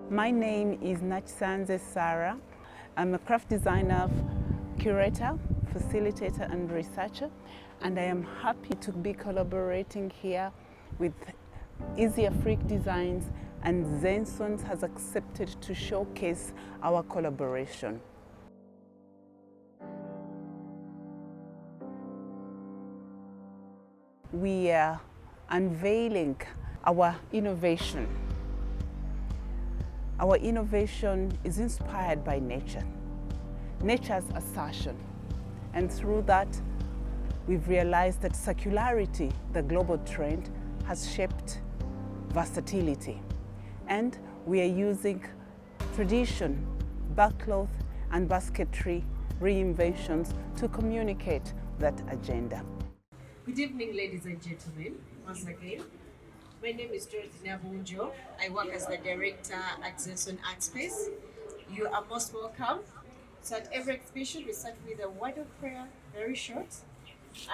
My name is Nakisanze Sarah. I'm a craft designer, curator, facilitator and researcher, and I am happy to be collaborating here with Easyafric Designs, and Zensons has accepted to showcase our collaboration. We are unveiling our innovation. Our innovation is inspired by nature, nature's assertion. And through that, we've realized that circularity, the global trend, has shaped versatility. And we are using tradition, backcloth and basketry reinventions to communicate that agenda. Good evening, ladies and gentlemen, once again. My name is Dorothy Nabunjo. I work as the director at Zenson Art Space. You are most welcome. So at every exhibition, we start with a word of prayer, very short.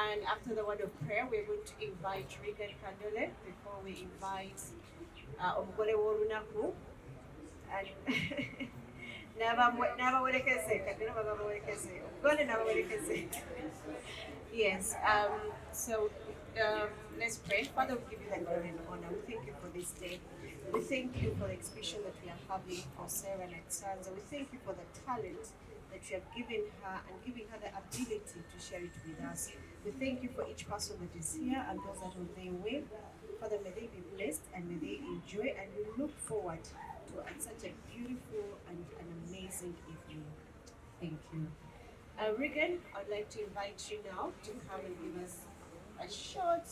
And after the word of prayer, we're going to invite Regan Kandole before we invite Omugole Worunaku. And Yes, let's pray. Father, we give you the glory and honor. We thank you for this day. We thank you for the exhibition that we are having for Sarah Nakisanze. We thank you for the talent that you have given her and giving her the ability to share it with us. We thank you for each person that is here and those that are their way. Father, may they be blessed and may they enjoy, and we look forward to such a beautiful and an amazing evening. Thank you. Regan, I'd like to invite you now to come and give us a short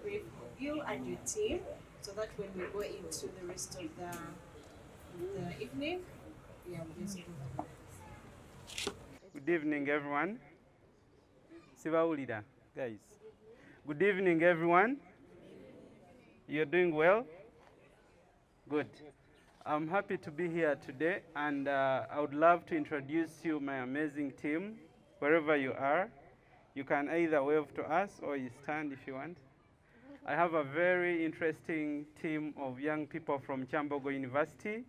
brief of you and your team, so that when we go into the rest of the evening, we are just Good evening, everyone. Sibaulida, guys. Good evening, everyone. You're doing well? Good. I'm happy to be here today, and I would love to introduce you my amazing team, wherever you are. You can either wave to us or you stand if you want. I have a very interesting team of young people from Chambogo University.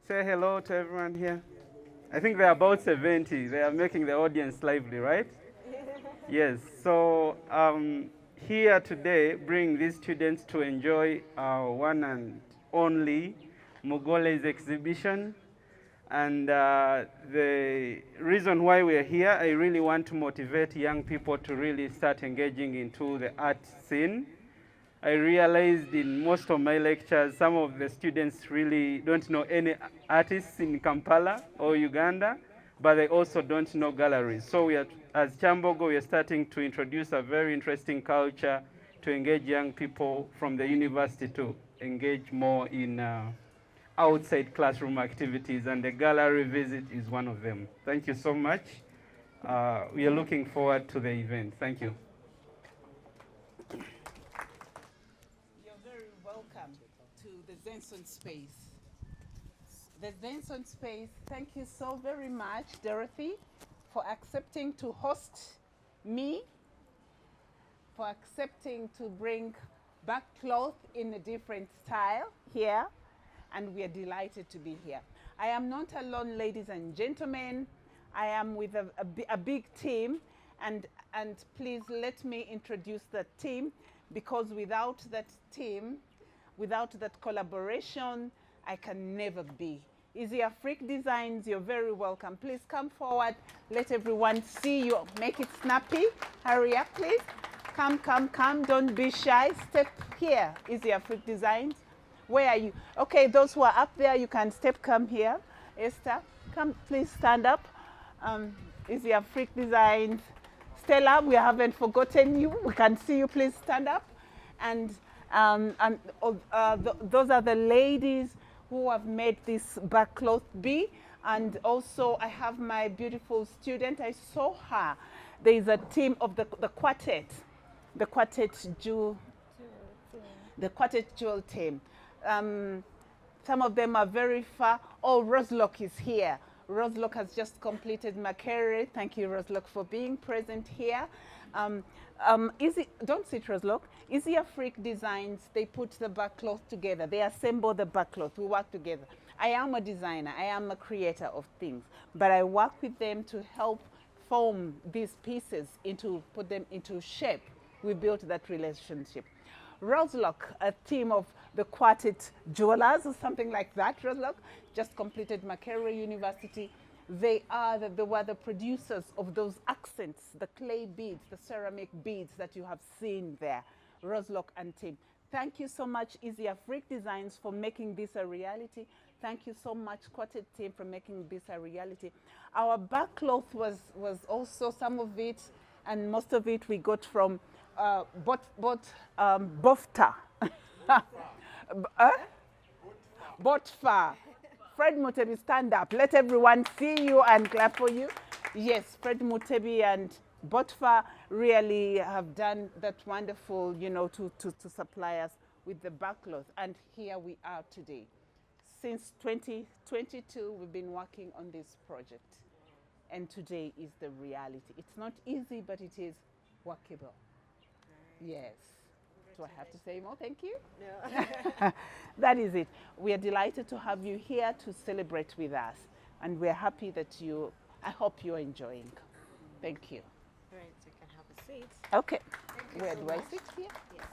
Say hello to everyone here. I think they're about 70. They are making the audience lively, right? Yes, so here today, bring these students to enjoy our one and only Mugole's exhibition. And the reason why we're here, I really want to motivate young people to really start engaging into the art scene. I realized in most of my lectures, some of the students really don't know any artists in Kampala or Uganda, but they also don't know galleries. So we are, as Chambogo, we are starting to introduce a very interesting culture to engage young people from the university to engage more in outside classroom activities, and the gallery visit is one of them. Thank you so much. We are looking forward to the event. Thank you. You're very welcome to the Zenson space. The Zenson space, thank you so very much, Dorothy, for accepting to host me, for accepting to bring backcloth in a different style here, and we are delighted to be here. I am not alone, ladies and gentlemen. I am with a big team, and please let me introduce the team, because without that team, without that collaboration, I can never be. Easyafric Designs, you're very welcome. Please come forward. Let everyone see you. Make it snappy. Hurry up, please. Come, come, come. Don't be shy. Step here. Easyafric Designs. Where are you? Okay, those who are up there, you can come here. Esther, come, please stand up. Easyafric Designs. Stella, we haven't forgotten you. We can see you. Please stand up. And those are the ladies who have made this backcloth be. And also I have my beautiful student. I saw her. There is a team of the quartet jewel team. Some of them are very far. Oh, Roselock is here. Roselock has just completed Makere. Thank you, Roselock, for being present here. Don't sit, Roselock. Easyafric Designs, they put the backcloth together. They assemble the backcloth. We work together. I am a designer. I am a creator of things. But I work with them to help form these pieces, put them into shape. We built that relationship. Roselock, a team of the Quartet Jewelers or something like that, Roselock, just completed Makerere University. They were the producers of those accents, the clay beads, the ceramic beads that you have seen there, Roselock and team. Thank you so much, Easyafric Designs, for making this a reality. Thank you so much, Quartet team, for making this a reality. Our backcloth was also some of it, and most of it we got from Bofta. Botfa. Fred Mutebi, stand up. Let everyone see you and clap for you. Yes, Fred Mutebi and Botfa really have done that wonderful, to supply us with the backcloth. And here we are today. Since 2022, we've been working on this project. And today is the reality. It's not easy, but it is workable. Yes. Do I have to say more? Thank you. No. That is it. We are delighted to have you here to celebrate with us. And we're happy that I hope you're enjoying. Thank you. All right, so you can have a seat. Okay. Thank you Where so do I much. sit here? Yes.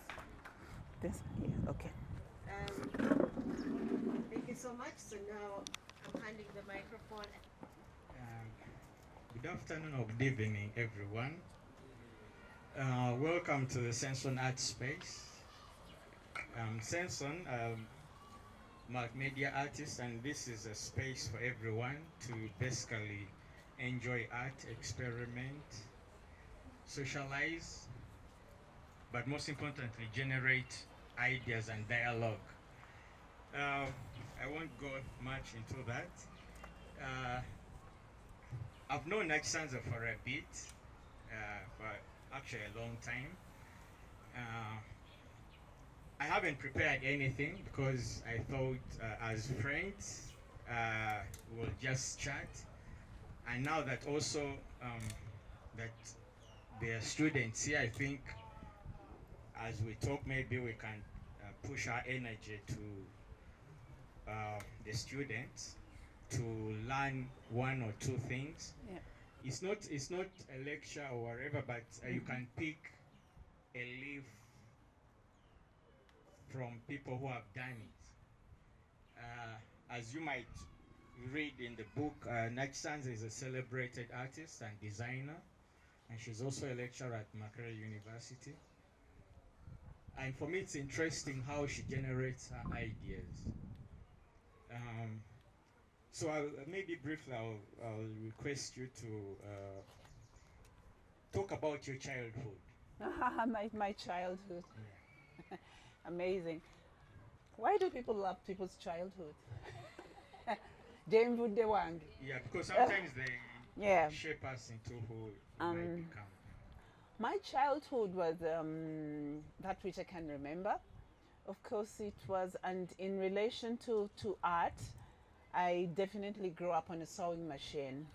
This here. Okay. Thank you so much. So now I'm handing the microphone. Good afternoon or good evening, everyone. Welcome to the Senson Art Space. Senson, multimedia artist, and this is a space for everyone to basically enjoy art, experiment, socialize, but most importantly, generate ideas and dialogue. I won't go much into that. I've known Nakisanze for a bit, for actually a long time. I haven't prepared anything because I thought as friends we'll just chat. And now that also that there are students here, I think as we talk maybe we can push our energy to the students to learn one or two things. Yeah. It's not a lecture or whatever, but you can pick a leaf from people who have done it. As you might read in the book, Nakisanze is a celebrated artist and designer, and she's also a lecturer at Makerere University. And for me, it's interesting how she generates her ideas. So maybe briefly, I'll request you to talk about your childhood. my childhood. Yeah. Amazing. Why do people love people's childhood? James Wang. Yeah, because sometimes they Yeah. shape us into who we might become. My childhood was that which I can remember. Of course, it was, and in relation to art, I definitely grew up on a sewing machine.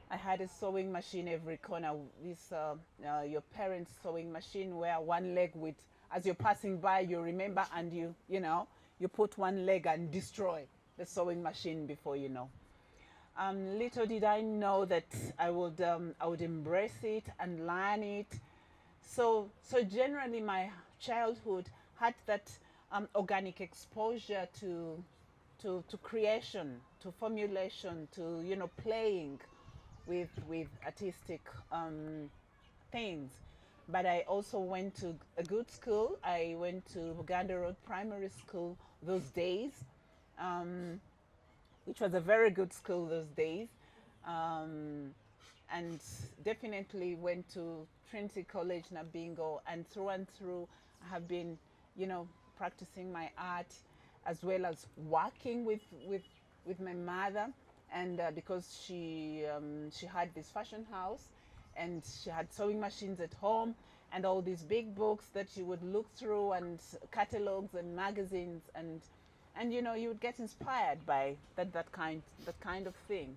I had a sewing machine every corner. This your parents' sewing machine, where one leg with, as you're passing by, you remember, and you put one leg and destroy the sewing machine before you know. Little did I know that I would embrace it and learn it. So generally, my childhood had that organic exposure to creation, to formulation, to playing with artistic things. But I also went to a good school. I went to Uganda Road Primary School those days, which was a very good school those days, and definitely went to Trinity College Nabingo, and through I have been practicing my art as well as working with my mother, and because she had this fashion house, and she had sewing machines at home, and all these big books that she would look through, and catalogs and magazines, and and you would get inspired by that kind of thing.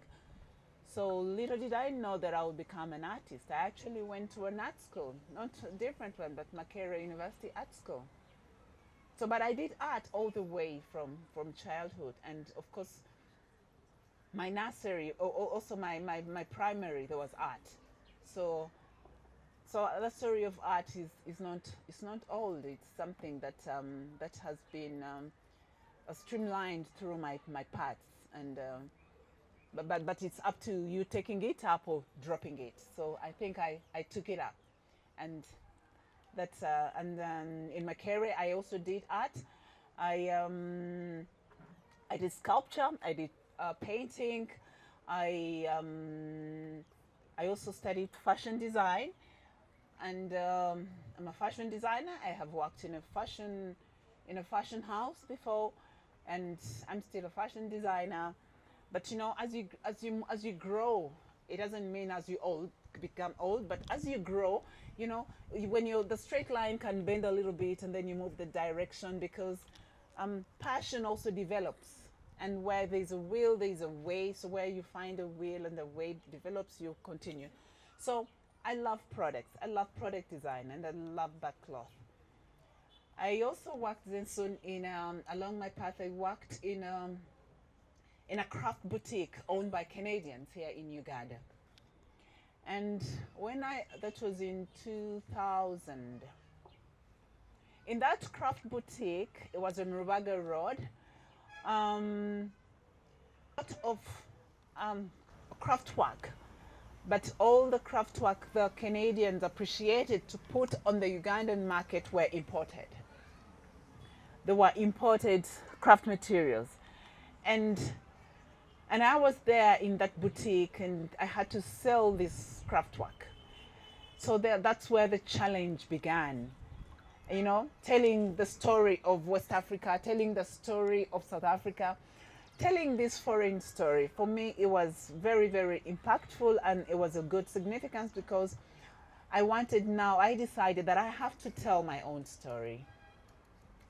So little did I know that I would become an artist. I actually went to an art school, not a different one, but Makerere University Art School. So, but I did art all the way from childhood, and of course, my nursery, also my primary, there was art. So the story of art is not old. It's something that that has been streamlined through my paths, and but it's up to you taking it up or dropping it. So I think I took it up, and that's and then in my career I also did art. I did sculpture. I did painting. I also studied fashion design, and I'm a fashion designer. I have worked in a fashion house before, and I'm still a fashion designer. But as you grow, it doesn't mean as you become old, but as you grow, when the straight line can bend a little bit, and then you move the direction, because passion also develops. And where there's a will, there's a way. So where you find a will and the way develops, you continue. So I love products. I love product design, and I love backcloth. I also worked then soon along my path. I worked in a craft boutique owned by Canadians here in Uganda. And that was in 2000. In that craft boutique, it was on Rubaga Road. A lot of craft work, but all the craft work the Canadians appreciated to put on the Ugandan market were imported. They were imported craft materials, and I was there in that boutique, and I had to sell this craft work. So that's where the challenge began. Telling the story of West Africa, telling the story of South Africa, telling this foreign story. For me, it was very, very impactful, and it was a good significance, because I decided that I have to tell my own story.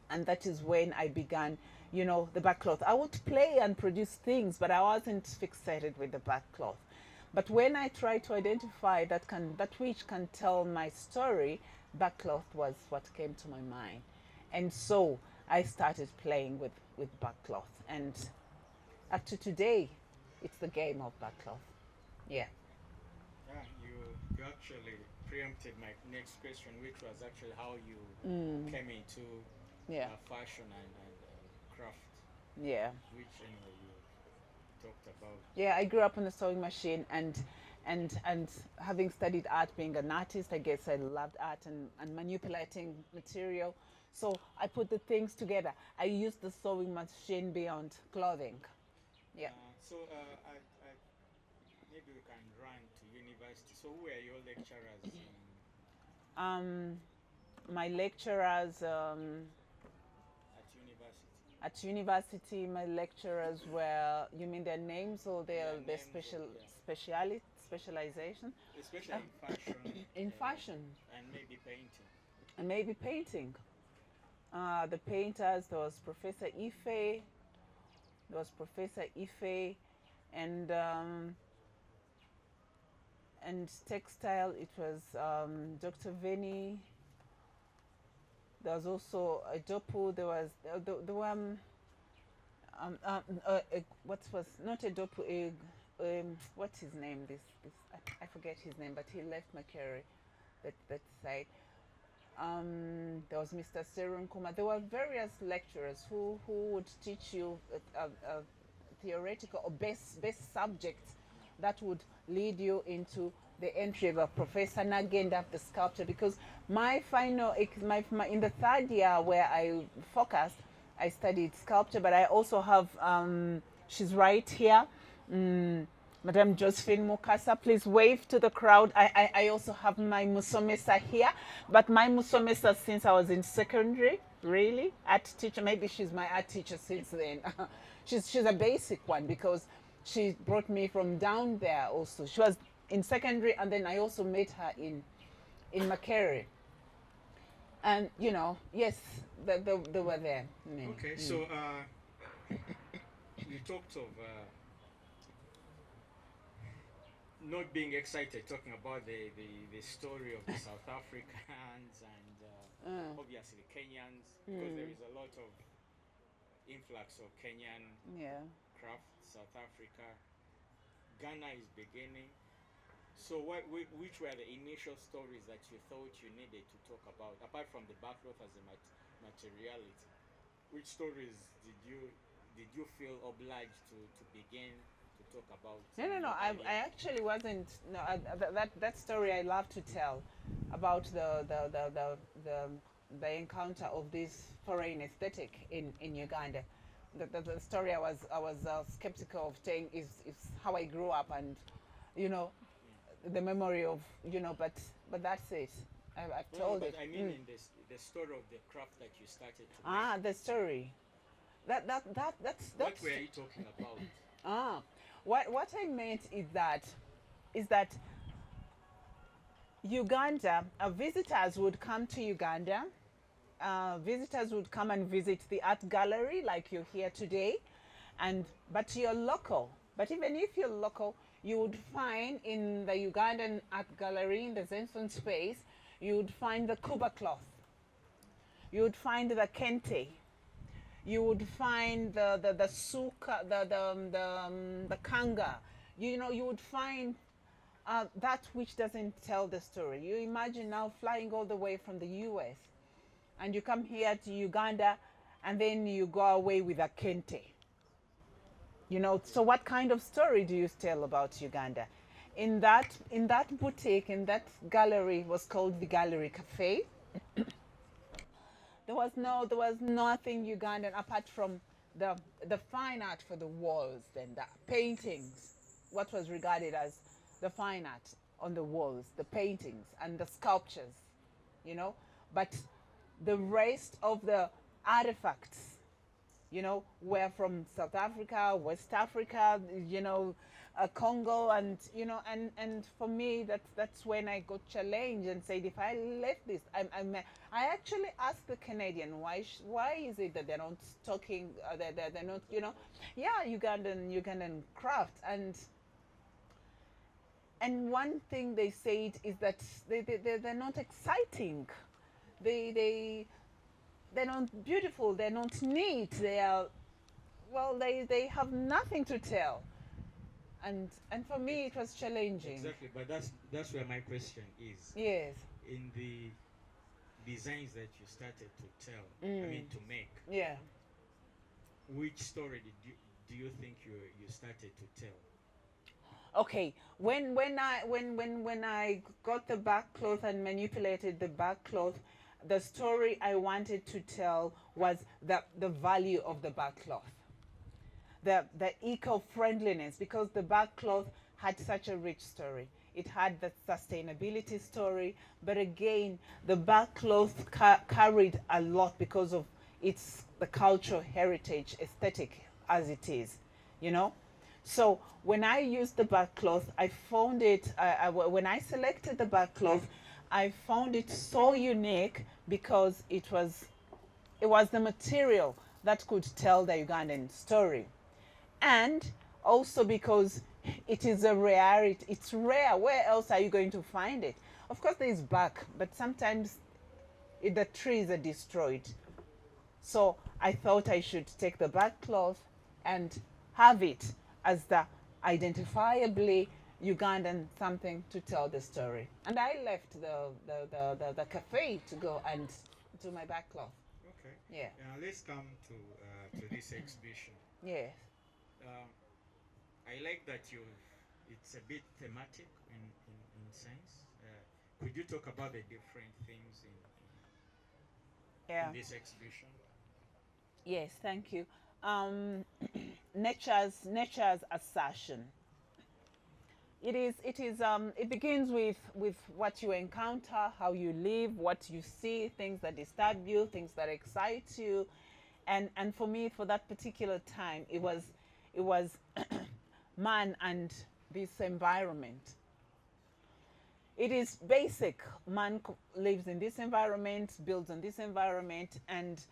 And that is when I began, the backcloth. I would play and produce things, but I wasn't fixated with the backcloth. But when I tried to identify that which can tell my story, backcloth was what came to my mind. And so I started playing with backcloth, and up to today, it's the game of backcloth. Yeah. Yeah, you actually preempted my next question, which was actually how you came into fashion and craft. Yeah. Which anyway you talked about. Yeah, I grew up on a sewing machine, and having studied art, being an artist, I guess I loved art and manipulating material. So I put the things together. I used the sewing machine beyond clothing. Yeah. So maybe we can run to university. So who were your lecturers in? My lecturers at university. At university, my lecturers were. You mean their names or their specialization? Especially in fashion. In fashion. And maybe painting. And maybe painting. The painters, there was Professor Ife. And textile, it was Dr. Veni. There was also a Dopu. There were what was not a Dopu, what's his name? I forget his name, but he left Makerere, that side. There was Mr. Serun Kuma. There were various lecturers who would teach you a theoretical or base subjects that would lead you into the entry of a Professor Nagenda, the sculpture. Because my final, in the third year where I focused, I studied sculpture, but I also have, she's right here, Madame Josephine Mukasa. Please wave to the crowd. I also have my Musomesa here, but my Musomesa since I was in secondary, really, art teacher. Maybe she's my art teacher since then. she's a basic one, because she brought me from down there also. She was in secondary, and then I also met her in Makerere. And yes, they were there. Okay, so you talked of not being excited talking about the story of the South Africans and obviously Kenyans, because there is a lot of influx of Kenyan Yeah. craft, South Africa. Ghana is beginning. So which were the initial stories that you thought you needed to talk about, apart from the backcloth as a materiality? Which stories did you feel obliged to begin to talk about? No. I actually wasn't. No, that story I love to tell about the encounter of this foreign aesthetic in Uganda. The story I was skeptical of saying is how I grew up, and you know the memory of but that's it. I've No, told but it. I mean in this the story of the craft that you started to Ah, the story. That's what were you talking about? Ah, what I meant is that Uganda, visitors would come to Uganda. Visitors would come and visit the art gallery like you're here today, but you're local. But even if you're local, you would find in the Ugandan art gallery in the Zenson space, you would find the Kuba cloth. You would find the kente. You would find the suka, the kanga. You would find that which doesn't tell the story. You imagine now flying all the way from the US and you come here to Uganda and then you go away with a kente. So what kind of story do you tell about Uganda? In that boutique, in that gallery, was called the Gallery Cafe. There was nothing Ugandan apart from the fine art for the walls and the paintings, what was regarded as the fine art on the walls, the paintings and the sculptures, But the rest of the artifacts, were from South Africa, West Africa, Congo, and and for me that's when I got challenged and said, if I left this, I actually asked the Canadian why is it that they're not talking, they're not Ugandan craft, and one thing they said is that they're not exciting, they're not beautiful, they're not neat, they have nothing to tell. And for me it was challenging. Exactly, but that's where my question is. Yes. In the designs that you started to tell, I mean to make. Yeah. Which story do you think you started to tell? Okay, when I got the back cloth and manipulated the back cloth, the story I wanted to tell was the value of the back cloth, the eco-friendliness, because the back cloth had such a rich story. It had the sustainability story, but again, the back cloth carried a lot because of the cultural heritage aesthetic as it is, So when I used the back cloth, I found it, when I selected the back cloth, I found it so unique because it was the material that could tell the Ugandan story. And also because it is a rarity, it's rare. Where else are you going to find it? Of course there is bark, but sometimes the trees are destroyed. So I thought I should take the back cloth and have it as the identifiably Ugandan something to tell the story. And I left the cafe to go and do my back cloth. Okay. Yeah. Let's come to this exhibition. Yes. I like that it's a bit thematic in sense. Could you talk about the different things in this exhibition? Yes, thank you. Nature's assertion. It begins with what you encounter, how you live, what you see, things that disturb you, things that excite you, and for me, for that particular time, it was man and this environment. It is basic. Man lives in this environment, builds on this environment, and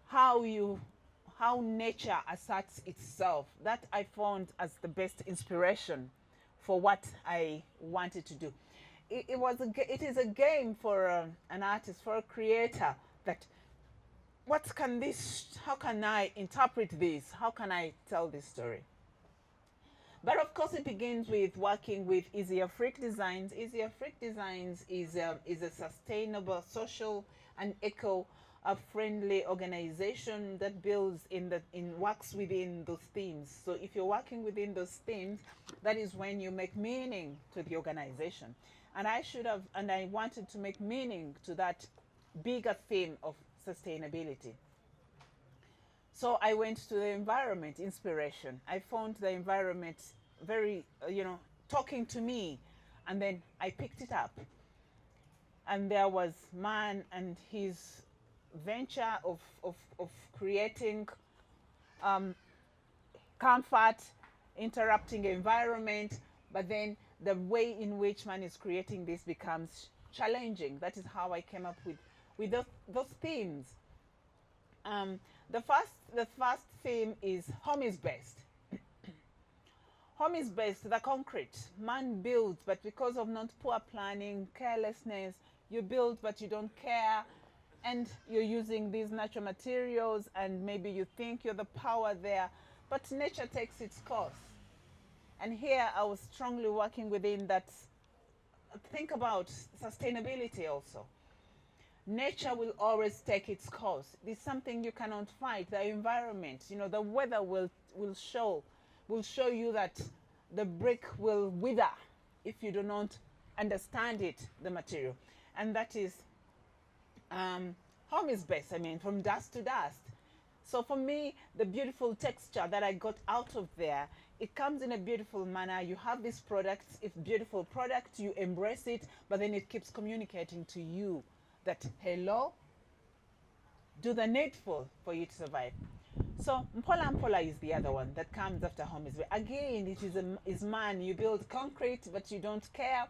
how how nature asserts itself. That I found as the best inspiration for what I wanted to do. It is a game for an artist, for a creator, that how can I interpret this? How can I tell this story? But of course, it begins with working with Easyafric Designs. Easyafric Designs is a sustainable, social, and eco-friendly organization that builds works within those themes. So if you're working within those themes, that is when you make meaning to the organization. And I wanted to make meaning to that bigger theme of sustainability. So I went to the environment, inspiration. I found the environment very, talking to me. And then I picked it up. And there was man and his venture of creating comfort, interrupting environment. But then the way in which man is creating this becomes challenging. That is how I came up with those themes. The first theme is home is best. Home is best, the concrete. Man builds, but because of not poor planning, carelessness, you build, but you don't care, and you're using these natural materials, and maybe you think you're the power there, but nature takes its course. And here I was strongly working within that. Think about sustainability also. Nature will always take its course. It's something you cannot fight. The environment, the weather will show you that the brick will wither if you do not understand it, the material. And that is, home is best, from dust to dust. So for me, the beautiful texture that I got out of there, it comes in a beautiful manner. You have this product, it's beautiful product, you embrace it, but then it keeps communicating to you that, hello, do the needful for you to survive. So Mpola Mpola is the other one that comes after home is best. Again, it is man. You build concrete, but you don't care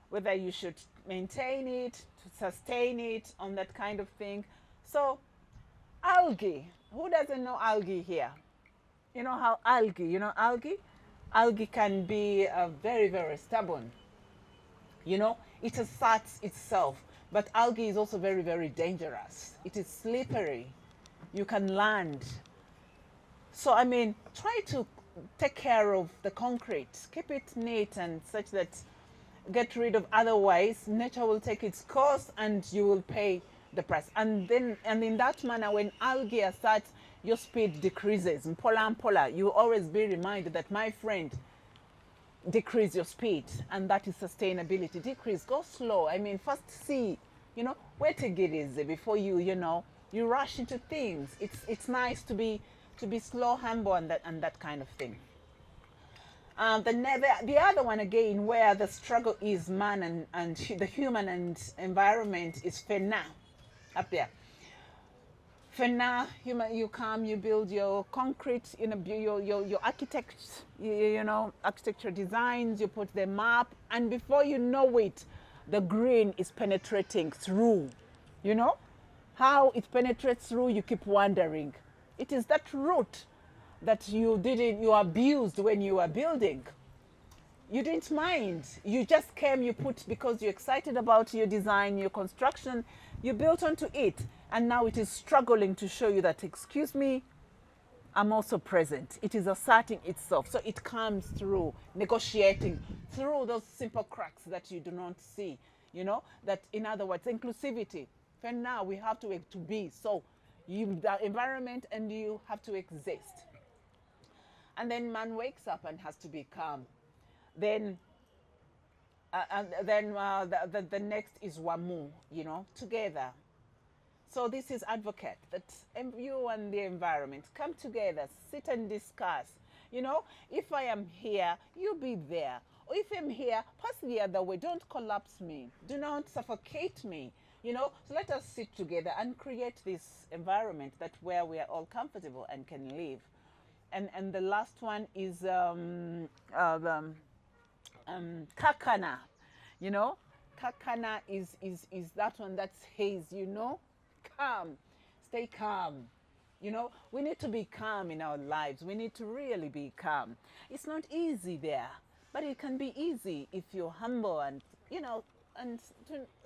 whether you should maintain it, to sustain it, on that kind of thing. So algae. Who doesn't know algae here? You know how algae? Algae can be very, very stubborn. It asserts itself. But algae is also very, very dangerous. It is slippery. You can land. So, try to take care of the concrete. Keep it neat and such that get rid of, otherwise nature will take its course and you will pay the price. And in that manner, when algae asserts, your speed decreases. Mpola, you will always be reminded that, my friend, decrease your speed, and that is sustainability. Decrease, go slow. First see, where to get easy before you rush into things. It's nice to be slow, humble, and that kind of thing. The other one again, where the struggle is man and the human and environment, is Fena, up there. Fena, you come, you build your concrete, your architects, architecture designs, you put them up, and before you know it, the green is penetrating through. How it penetrates through, you keep wondering. It is that root that you abused when you were building. You didn't mind. You just came, you put, because you're excited about your design, your construction, you built onto it. And now it is struggling to show you that, excuse me, I'm also present. It is asserting itself. So it comes through negotiating, through those simple cracks that you do not see. That, in other words, inclusivity. For now, we have to be. So the environment and you have to exist. And then man wakes up and has to be calm. Then the next is Wamu, together. So this is advocate, that you and the environment come together, sit and discuss. If I am here, you be there. Or if I'm here, pass the other way. Don't collapse me. Do not suffocate me. So let us sit together and create this environment where we are all comfortable and can live. And the last one is Kakana. Kakana is that one that's haze, calm. Stay calm. You know, we need to be calm in our lives. We need to really be calm. It's not easy there, but it can be easy if you're humble and, you know, and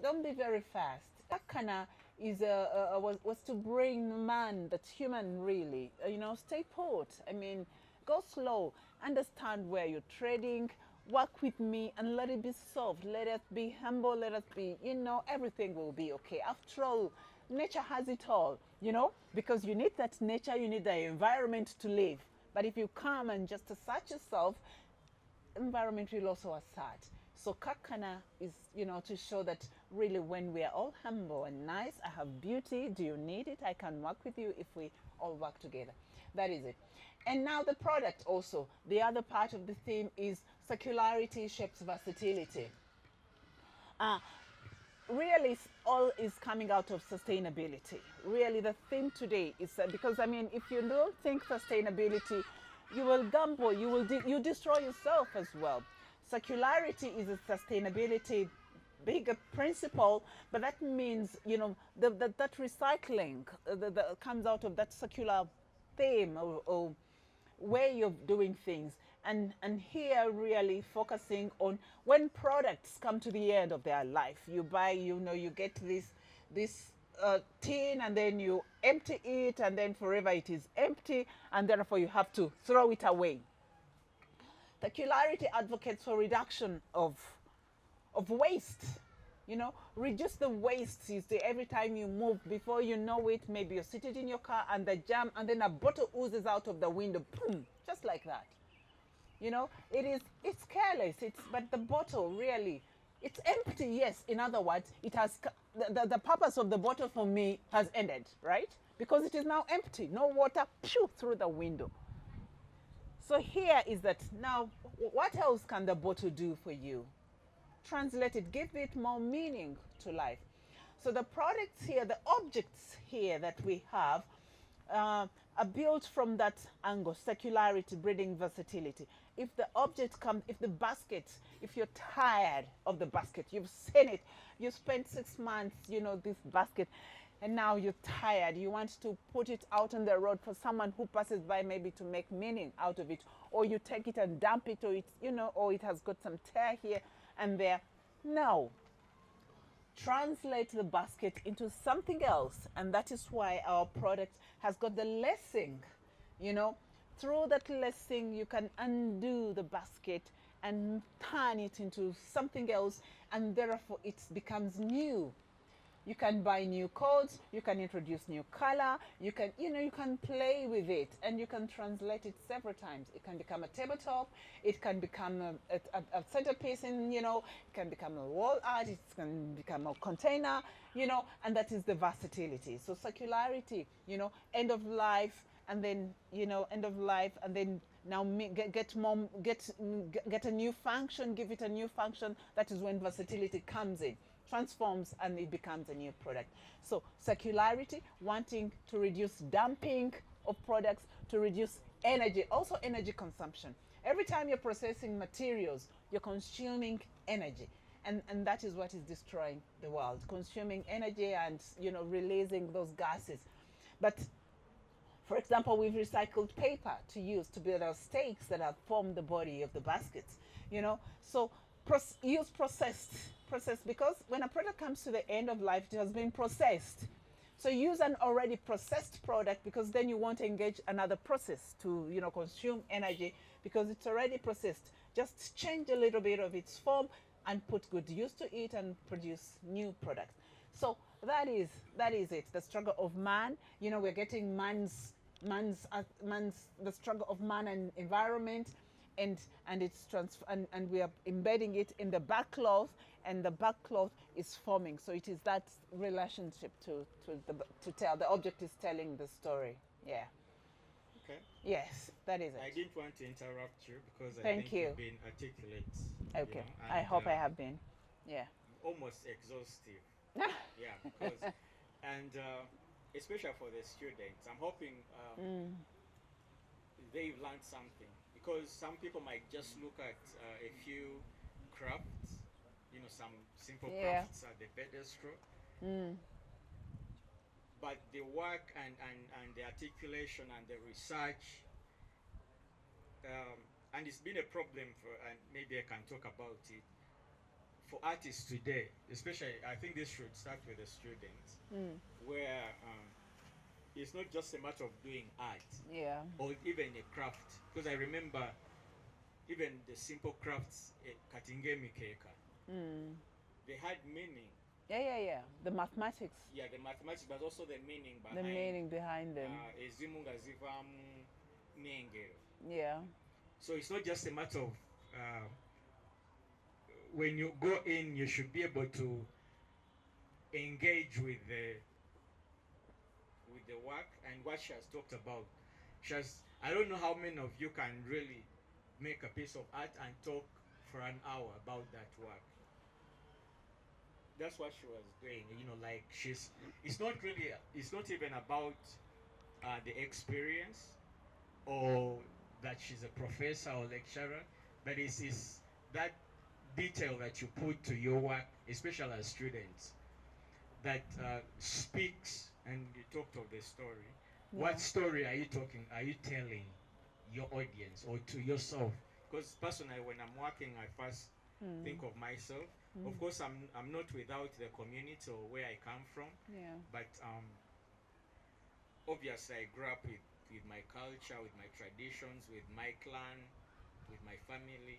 don't be very fast. Kakana is was to bring man, that's human really. You know, stay put. I mean, go slow. Understand where you're trading. Work with me and let it be soft. Let us be humble. Let us be, you know, everything will be okay. After all, nature has it all, you know, because you need that nature, you need the environment to live. But if you come and just assert yourself, environment will also assert. So kakana is, you know, to show that really when we are all humble and nice, I have beauty, do you need it? I can work with you if we all work together. That is it. And now the product also, the other part of the theme is circularity shapes versatility. Really all is coming out of sustainability. Really the theme today is because I mean if you don't think sustainability, you will gamble, you destroy yourself as well. Circularity is a sustainability bigger principle, but that means, you know, that recycling that comes out of that circular theme or way of doing things. And here really focusing on when products come to the end of their life, you buy, you know, you get this tin and then you empty it and then forever it is empty and therefore you have to throw it away. Circularity advocates for reduction of waste. You know, reduce the waste. You see, every time you move, before you know it, maybe you're seated in your car and the jam, and then a bottle oozes out of the window, boom, just like that. You know, it's careless. But the bottle really, it's empty. Yes, in other words, it has the purpose of the bottle for me has ended, right? Because it is now empty. No water, phew, through the window. So here is that now, what else can the bottle do for you? Translate it, give it more meaning to life. So the products here, the objects here that we have are built from that angle, circularity, breeding versatility. If the object comes, if the basket, if you're tired of the basket, you've seen it, you spent 6 months, you know, this basket, and now you're tired, you want to put it out on the road for someone who passes by maybe to make meaning out of it, or you take it and dump it, or it's, you know, or it has got some tear here and there. No. Translate the basket into something else, and that is why our product has got the lacing. You know, through that lacing you can undo the basket and turn it into something else, and therefore it becomes new. You can buy new codes, you can introduce new color, you can, you know, you can play with it and you can translate it several times. It can become a tabletop, it can become a centerpiece in, you know, it can become a wall art, it can become a container, you know, and that is the versatility. So circularity, you know, end of life, and then, you know, end of life, and then now get a new function, give it a new function. That is when versatility comes in, transforms, and it becomes a new product. So circularity, wanting to reduce dumping of products, to reduce energy, also energy consumption. Every time you're processing materials, you're consuming energy. And that is what is destroying the world, consuming energy and, you know, releasing those gases. But for example, we've recycled paper to use to build our stakes that have formed the body of the baskets, you know. So use processed, because when a product comes to the end of life, it has been processed. So use an already processed product, because then you won't engage another process to, you know, consume energy, because it's already processed. Just change a little bit of its form and put good use to it and produce new products. So that is it. The struggle of man. You know, we're getting the struggle of man and environment, and it's and we are embedding it in the back cloth, and the back cloth is forming. So it is that relationship to tell. The object is telling the story. Yeah. Okay. Yes, that is it. I didn't want to interrupt you because I Thank think you. you've been articulate. Okay. You know, I and, hope I have been. Yeah. almost exhaustive. Yeah, because and especially for the students, I'm hoping they've learned something, because some people might just look at a few crafts, you know, some simple Yeah. crafts at the pedestal. but the work and the articulation and the research, and it's been a problem for, and maybe I can talk about it, for artists today, especially, I think this should start with the students, where it's not just a matter of doing art Yeah. or even a craft. Because I remember even the simple crafts, katingemi keka, they had meaning. Yeah. The mathematics. Yeah, the mathematics, but also the meaning behind. The meaning behind them. Ezimu ngazivamu nengero. Yeah. So it's not just a matter of when you go in, you should be able to engage with the work and what she has talked about. I don't know how many of you can really make a piece of art and talk for an hour about that work. That's what she was doing, like it's not even about the experience or that she's a professor or lecturer, but it's that detail that you put to your work, especially as students, that speaks. And you talked of the story. Yeah. What story are you telling your audience or to yourself? Because personally, when I'm working, I first think of myself. Of course, I'm not without the community or where I come from. Yeah. But obviously, I grew up with my culture, with my traditions, with my clan, with my family.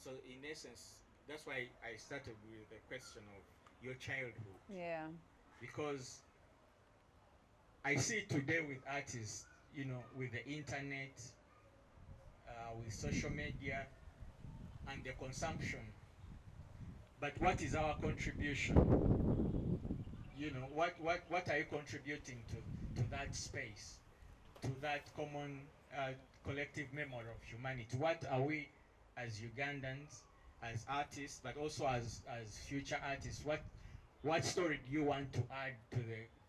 So in essence, that's why I started with the question of your childhood. Yeah. Because I see today with artists, with the internet, with social media, and the consumption. But what is our contribution? What are you contributing to that space, to that common collective memory of humanity? What are we as Ugandans, as artists, but also as future artists? What story do you want to add to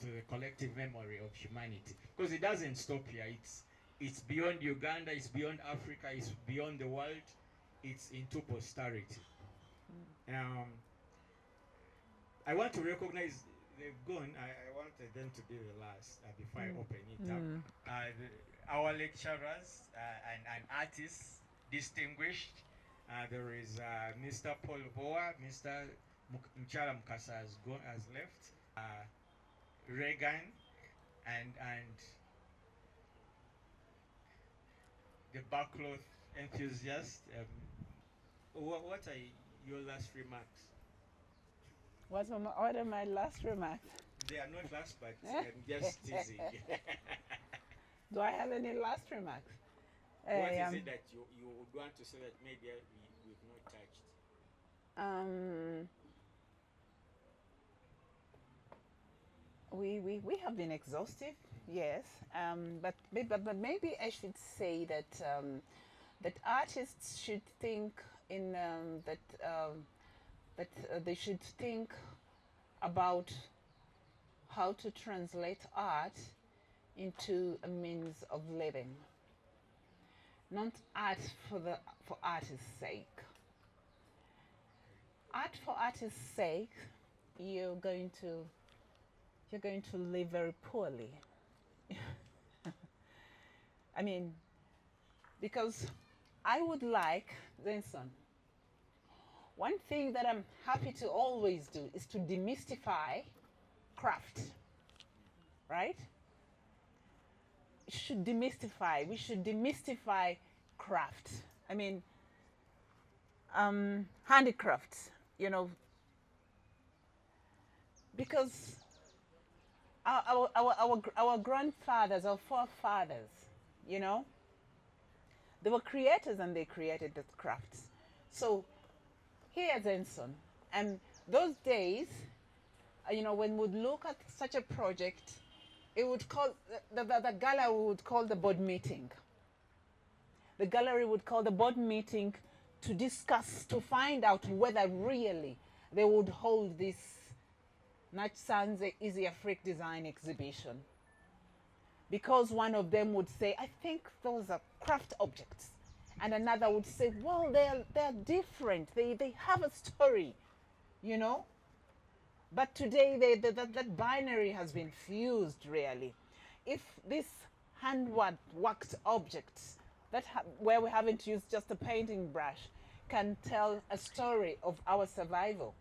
the collective memory of humanity? Because it doesn't stop here. It's beyond Uganda. It's beyond Africa. It's beyond the world. It's into posterity. I want to recognize they've gone. I wanted them to be the last before I open it up. Our lecturers and artists, distinguished. There is Mr. Paul Boa, Mr. Mchala Mukasa has left. Reagan and the backcloth enthusiast. What are your last remarks? What are my last remarks? They are not last, but I'm just teasing. Do I have any last remarks? What is it that you would want to say that maybe we've not touched? We have been exhaustive, yes, but maybe I should say that that artists should think in that they should think about how to translate art into a means of living, not art for artist's sake. Art for artist's sake, you're going to live very poorly. I mean, because I would like, Zenson, one thing that I'm happy to always do is to demystify craft, right? We should demystify craft. I mean, handicrafts, because our grandfathers, our forefathers, they were creators and they created the crafts. So here at Zenson, and those days, when we'd look at such a project, it would call the gallery would call the board meeting. The gallery would call the board meeting to discuss, to find out whether really they would hold this Nakisanze Easyafric design exhibition. Because one of them would say, I think those are craft objects. And another would say, well, they're different. They have a story, But today, that binary has been fused, really. If this hand-worked object, where we haven't used just a painting brush, can tell a story of our survival,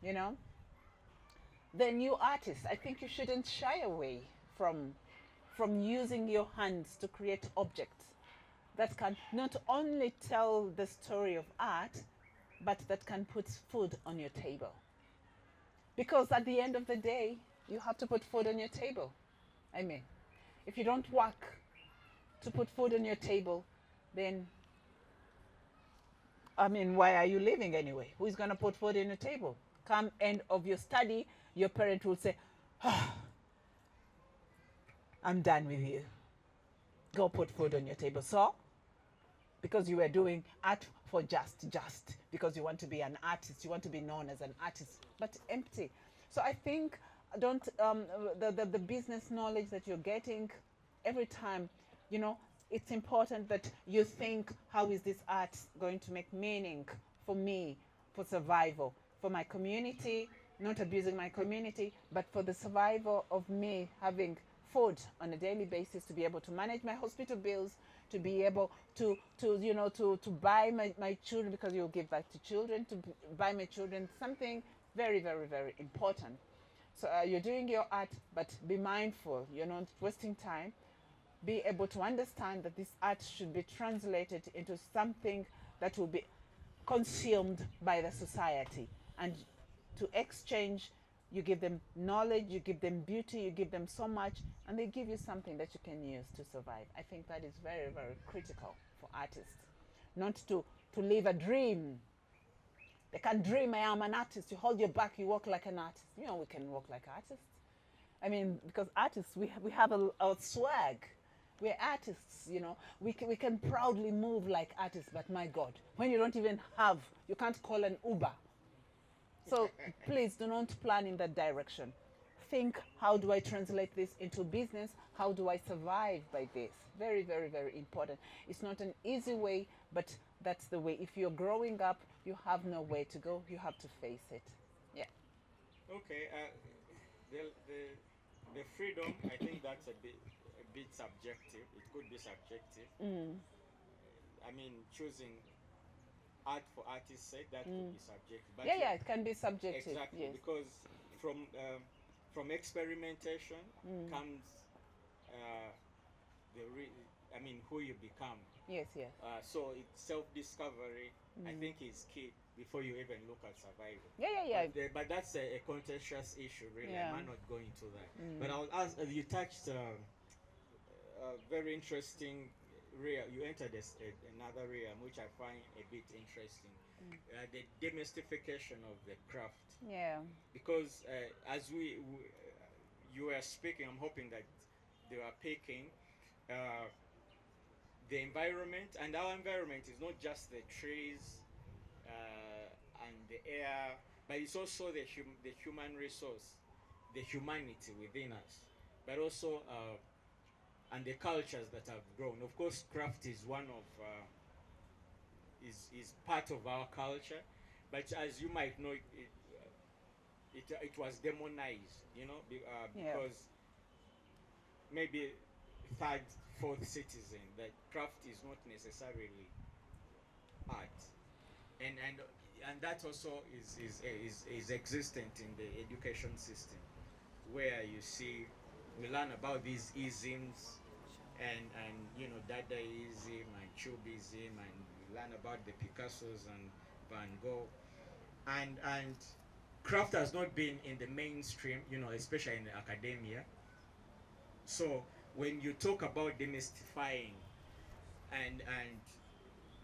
you know, then you artists, I think you shouldn't shy away from using your hands to create objects that can not only tell the story of art, but that can put food on your table. Because at the end of the day, you have to put food on your table. I mean, if you don't work to put food on your table, then, I mean, why are you living anyway? Who's going to put food on your table? Come end of your study, your parent will say, "Ah, I'm done with you. Go put food on your table." So, because you were doing art for just, because you want to be an artist, you want to be known as an artist, but empty. So I think don't the business knowledge that you're getting every time, you know, it's important that you think, how is this art going to make meaning for me, for survival, for my community, not abusing my community, but for the survival of me having food on a daily basis, to be able to manage my hospital bills, to be able to you know, to buy my children, because you'll give back to children, to buy my children something very, very, very important. So you're doing your art, but be mindful, you're not wasting time. Be able to understand that this art should be translated into something that will be consumed by the society, and to exchange, you give them knowledge, you give them beauty, you give them so much, and they give you something that you can use to survive. I think that is very, very critical for artists. Not to live a dream. They can dream, I am an artist. You hold your back, you walk like an artist. You know, we can walk like artists. I mean, because artists, we have a swag. We're artists, you know. We can proudly move like artists, but my God, when you don't even have, you can't call an Uber. So please do not plan in that direction. Think, how do I translate this into business? How do I survive by this? Very, very, very important. It's not an easy way, but that's the way. If you're growing up, you have no way to go. You have to face it. Yeah. Okay. The freedom, I think that's a bit subjective. It could be subjective. I mean, choosing art for artist's sake, that could be subjective. But Yeah, it can be subjective. exactly, Yes. because from experimentation comes I mean, who you become. Yes, yes. So it's self-discovery, I think, is key before you even look at survival. Yeah. But that's a contentious issue, really. Yeah. I'm not going to that. But I'll ask, you touched a very interesting realm. You entered another realm which I find a bit interesting. The demystification of the craft. Yeah. Because as you were speaking, I'm hoping that they were picking the environment, and our environment is not just the trees and the air, but it's also the human resource, the humanity within us, but also and the cultures that have grown. Of course, craft is one of is part of our culture, but as you might know, it was demonized, you know, because maybe third, fourth citizen, that craft is not necessarily art, and that also is existent in the education system, where you see we learn about these isms and you know, Dadaism and Cubism, and we learn about the Picassos and Van Gogh, and craft has not been in the mainstream, you know, especially in the academia. So when you talk about demystifying and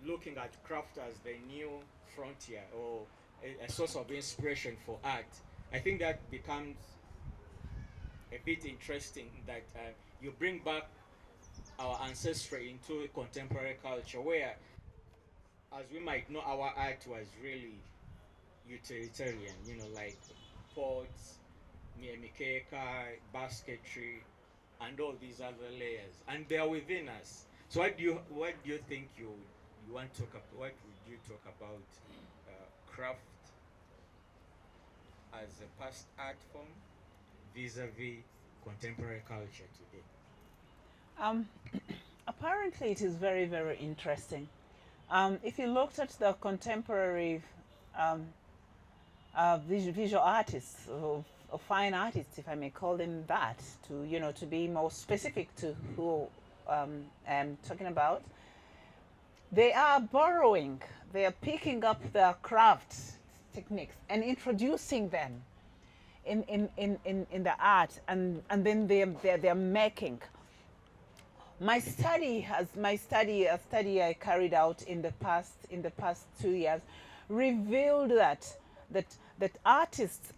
looking at craft as the new frontier, or a source of inspiration for art, I think that becomes a bit interesting, that you bring back our ancestry into contemporary culture, where, as we might know, our art was really utilitarian, you know, like pots, mikeka, basketry, and all these other layers, and they are within us. So what do you think you want to talk about? What would you talk about craft? as a past art form vis-a-vis contemporary culture today? Um, apparently, it is very, very interesting. If you looked at the contemporary um, visual artists or fine artists, if I may call them that, to be more specific to who I'm talking about, they are borrowing, they are picking up their craft techniques and introducing them in the art, and then they're making. A study I carried out in the past 2 years revealed that artists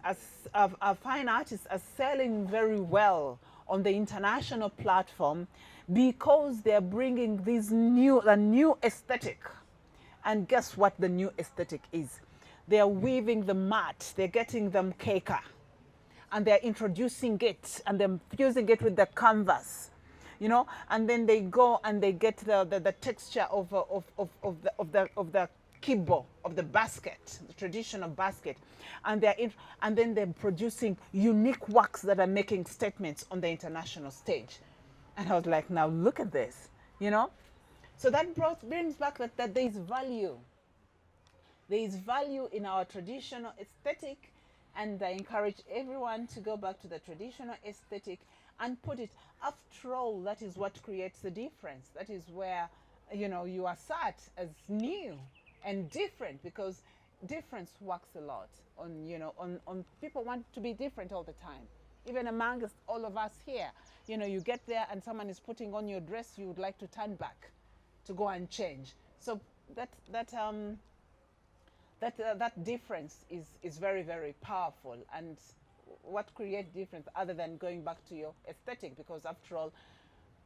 fine artists are selling very well on the international platform because they're bringing a new aesthetic. And guess what the new aesthetic is? They're weaving the mat, they're getting them caker, and they're introducing it and they're fusing it with the canvas, and then they go and they get the texture of the kibo, of the basket, the traditional basket, and then they're producing unique works that are making statements on the international stage. And I was like, now look at this, So that brings back that there is value. There is value in our traditional aesthetic, and I encourage everyone to go back to the traditional aesthetic and put it. After all, that is what creates the difference. That is where, you are sat as new and different, because difference works a lot on people want to be different all the time. Even amongst all of us here, you get there and someone is putting on your dress, you would like to turn back to go and change. So that difference is very, very powerful. And what creates difference other than going back to your aesthetic? Because after all,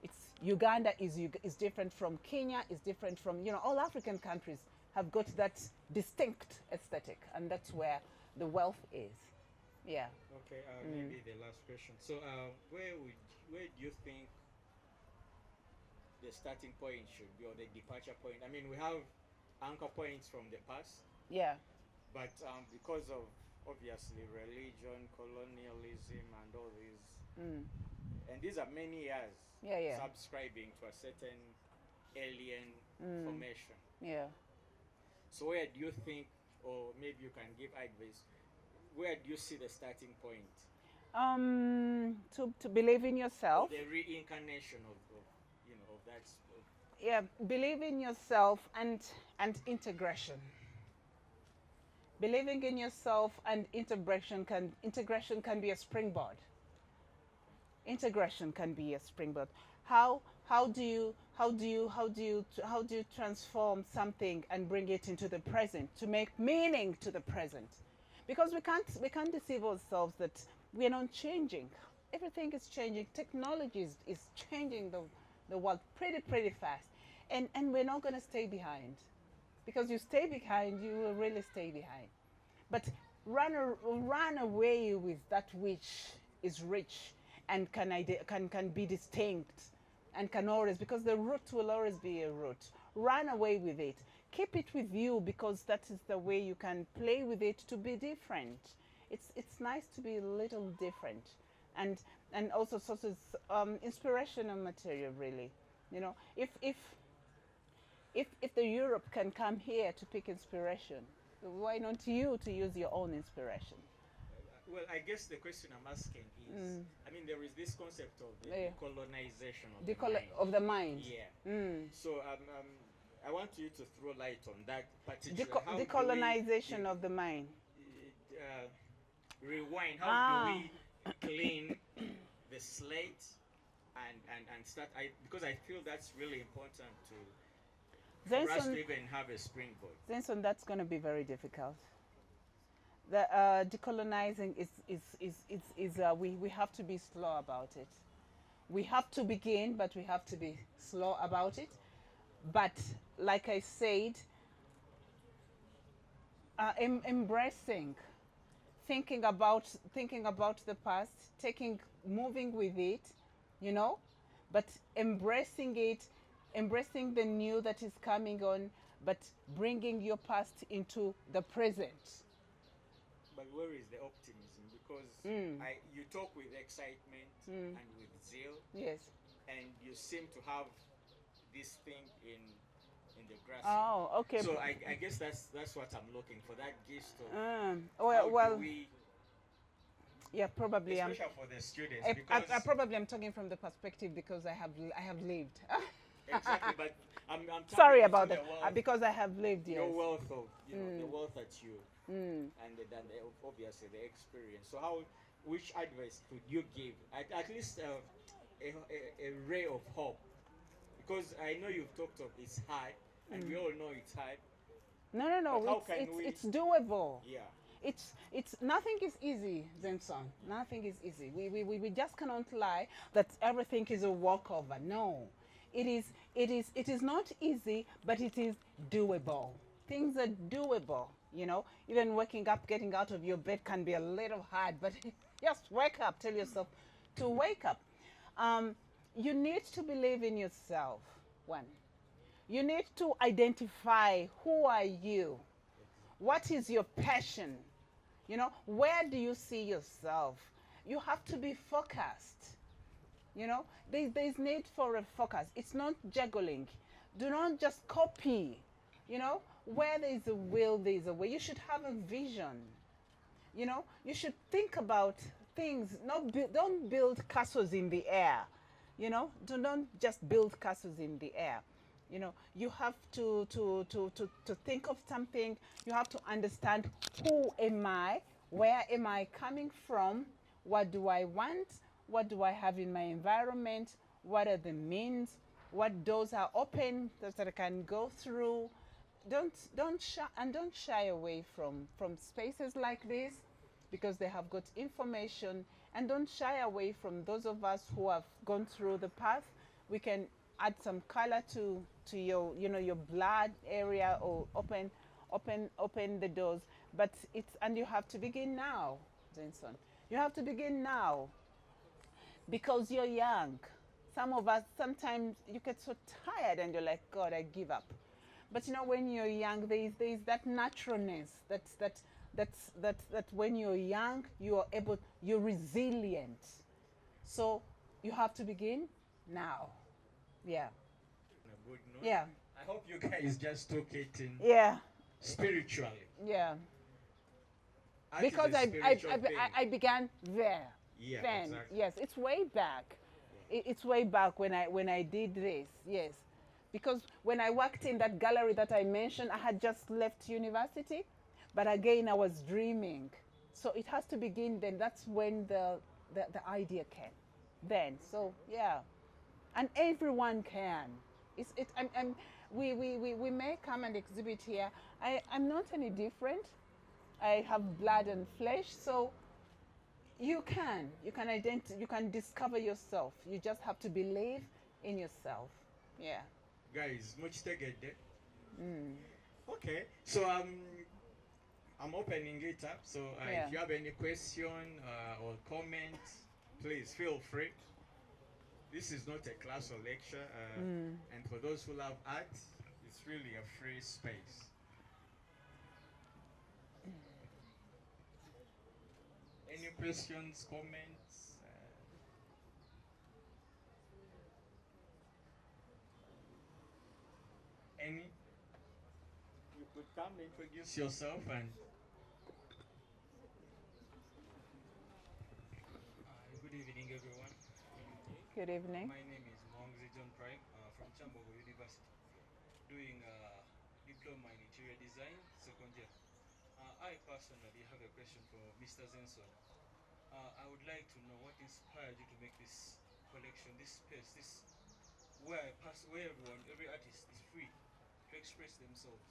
it's Uganda is different from Kenya, is different from all African countries have got that distinct aesthetic, and that's where the wealth is. Yeah. Okay, maybe the last question. So, where do you think the starting point should be, or the departure point? I mean, we have anchor points from the past. Yeah. But because of obviously religion, colonialism, and all these, and these are many years subscribing to a certain alien formation. Yeah. So where do you think, or maybe you can give advice, where do you see the starting point? To believe in yourself. The reincarnation of that. Yeah, believe in yourself and integration. Believing in yourself and integration can be a springboard. Integration can be a springboard. How do you transform something and bring it into the present to make meaning to the present? Because we can't deceive ourselves that we are not changing. Everything is changing. Technology is changing the world pretty fast, and we're not going to stay behind. Because you stay behind, you will really stay behind. But run away with that which is rich and can be distinct and can always, because the root will always be a root. Run away with it. Keep it with you, because that is the way you can play with it to be different. It's nice to be a little different, and also sort of inspirational material, really. If the Europe can come here to pick inspiration, why not you to use your own inspiration? Well, I guess the question I'm asking is, I mean, there is this concept of the colonization of the mind. Yeah. So I want you to throw light on that particular. Decolonization of the mind. Rewind. How do we clean the slate and start? Because I feel that's really important for us to even have a springboard. Zenson, that's going to be very difficult. The decolonizing we have to be slow about it. We have to begin, but we have to be slow about it. But like I said, embracing, thinking about the past, moving with it, but embracing it, embracing the new that is coming on, but bringing your past into the present. but where is the optimism? Because you talk with excitement and with zeal, Yes. and you seem to have this thing in the grass. Oh, okay. So I guess that's what I'm looking for, that gist of Well, how do we, yeah, probably. especially for the students, I because probably am talking from the perspective because I have lived. exactly, but I'm Sorry tapping about into that. the wealth, Because I have lived. Yes. your wealth of the wealth that you and then obviously the experience. So which advice could you give at least a ray of hope? Because I know you've talked of it's hard, and we all know it's hard. No. But how can It's doable. Yeah. It's nothing is easy, Zenson. Nothing is easy. We just cannot lie that everything is a walkover. No, it is not easy, but it is doable. Things are doable. Even waking up, getting out of your bed can be a little hard, but just wake up. Tell yourself to wake up. You need to believe in yourself. One, you need to identify who are you. What is your passion? Where do you see yourself? You have to be focused. There's need for a focus. It's not juggling. Do not just copy. Where there is a will, there is a way. You should have a vision. You should think about things. Don't build castles in the air. Do not just build castles in the air. You have to think of something. You have to understand, who am I? Where am I coming from? What do I want? What do I have in my environment? What are the means? What doors are open that I can go through? Don't shy away from spaces like this, because they have got information. And don't shy away from those of us who have gone through the path. We can add some color to your your blood area, or open the doors. But and you have to begin now, Jenson. You have to begin now, because you're young. Some of us, sometimes you get so tired and you're like, God, I give up. But when you're young, there is that naturalness, that when you're young, you're resilient. So you have to begin now. Yeah. On a good note. Yeah. I hope you guys just took it in Yeah. spiritually. Yeah. Art is Because a spiritual thing. I began there. Yeah, Then, exactly. yes, it's way back. It's way back when I did this. Yes. Because when I worked in that gallery that I mentioned, I had just left university, but again I was dreaming. So it has to begin then. That's when the idea came. Then. So yeah. And everyone can. We may come and exhibit here. I'm not any different. I have blood and flesh, so you can you can discover yourself. You just have to believe in yourself. Yeah. Guys, much tegede. Okay, so I'm opening it up. So Yeah. if you have any question or comment, please feel free. This is not a class or lecture, and for those who love art, it's really a free space. Any questions, comments? Any? You could come, introduce yourself, and good evening, everyone. Good evening. My name is Mongzi John Prime from Chambogo University, doing diploma in interior design, second year. I personally have a question for Mr. Zenson. I would like to know what inspired you to make this collection, this space, this where every artist is free to express themselves.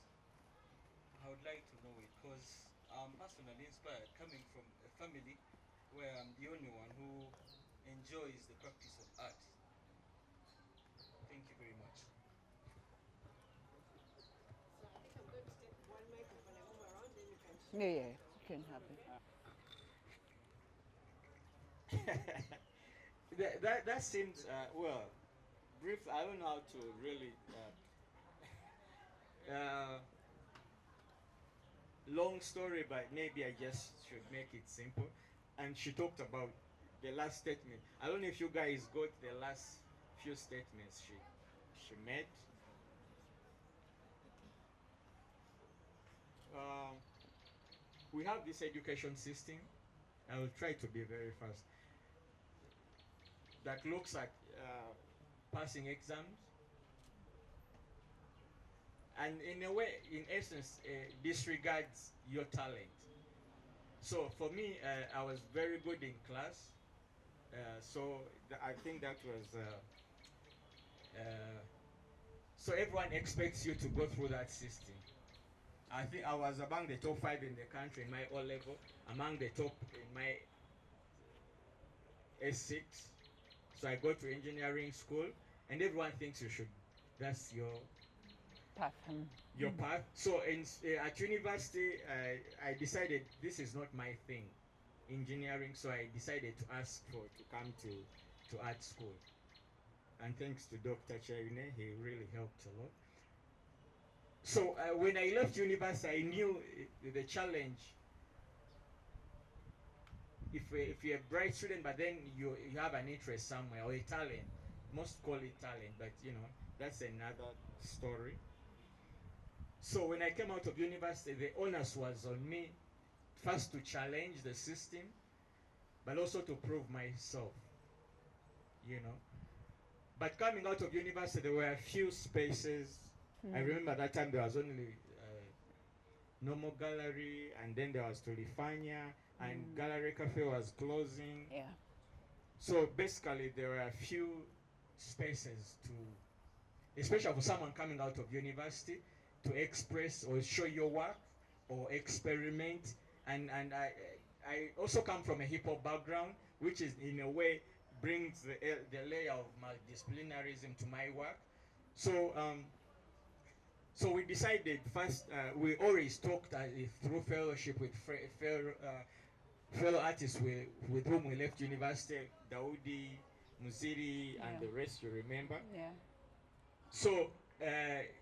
I would like to know it because I'm personally inspired, coming from a family where I'm the only one who enjoys the practice of art. Thank you very much. So I think I'm going to take one microphone and move around, then you can share. Yeah, you can have it. That seems well brief. I don't know how to really long story, but maybe I just should make it simple. And she talked about the last statement. I don't know if you guys got the last few statements she made. Um, we have this education system. I will try to be very fast. That looks at passing exams, and in a way, in essence, disregards your talent. So for me, I was very good in class. So I think that was. So everyone expects you to go through that system. I think I was among the top 5 in the country in my O level, among the top in my S6. So I go to engineering school, and everyone thinks you should. That's Path. your path. So at university, I decided this is not my thing, engineering. So I decided to ask to come to art school. And thanks to Dr. Chaune, he really helped a lot. So when I left university, I knew the challenge. If you're a bright student, but then you have an interest somewhere or a talent, most call it talent, but that's another story. So when I came out of university, the onus was on me, first to challenge the system, but also to prove myself. But coming out of university, there were a few spaces. I remember that time there was only normal gallery, and then there was Tulifanya, and Gallery Cafe was closing. Yeah. So basically, there were a few spaces especially for someone coming out of university, to express or show your work or experiment. And I also come from a hip hop background, which is in a way brings the layer of multidisciplinarism to my work. So so we decided first, we always talked through fellowship with fellow artists with whom we left university, Daudi, Muziri, and the rest, you remember? Yeah. So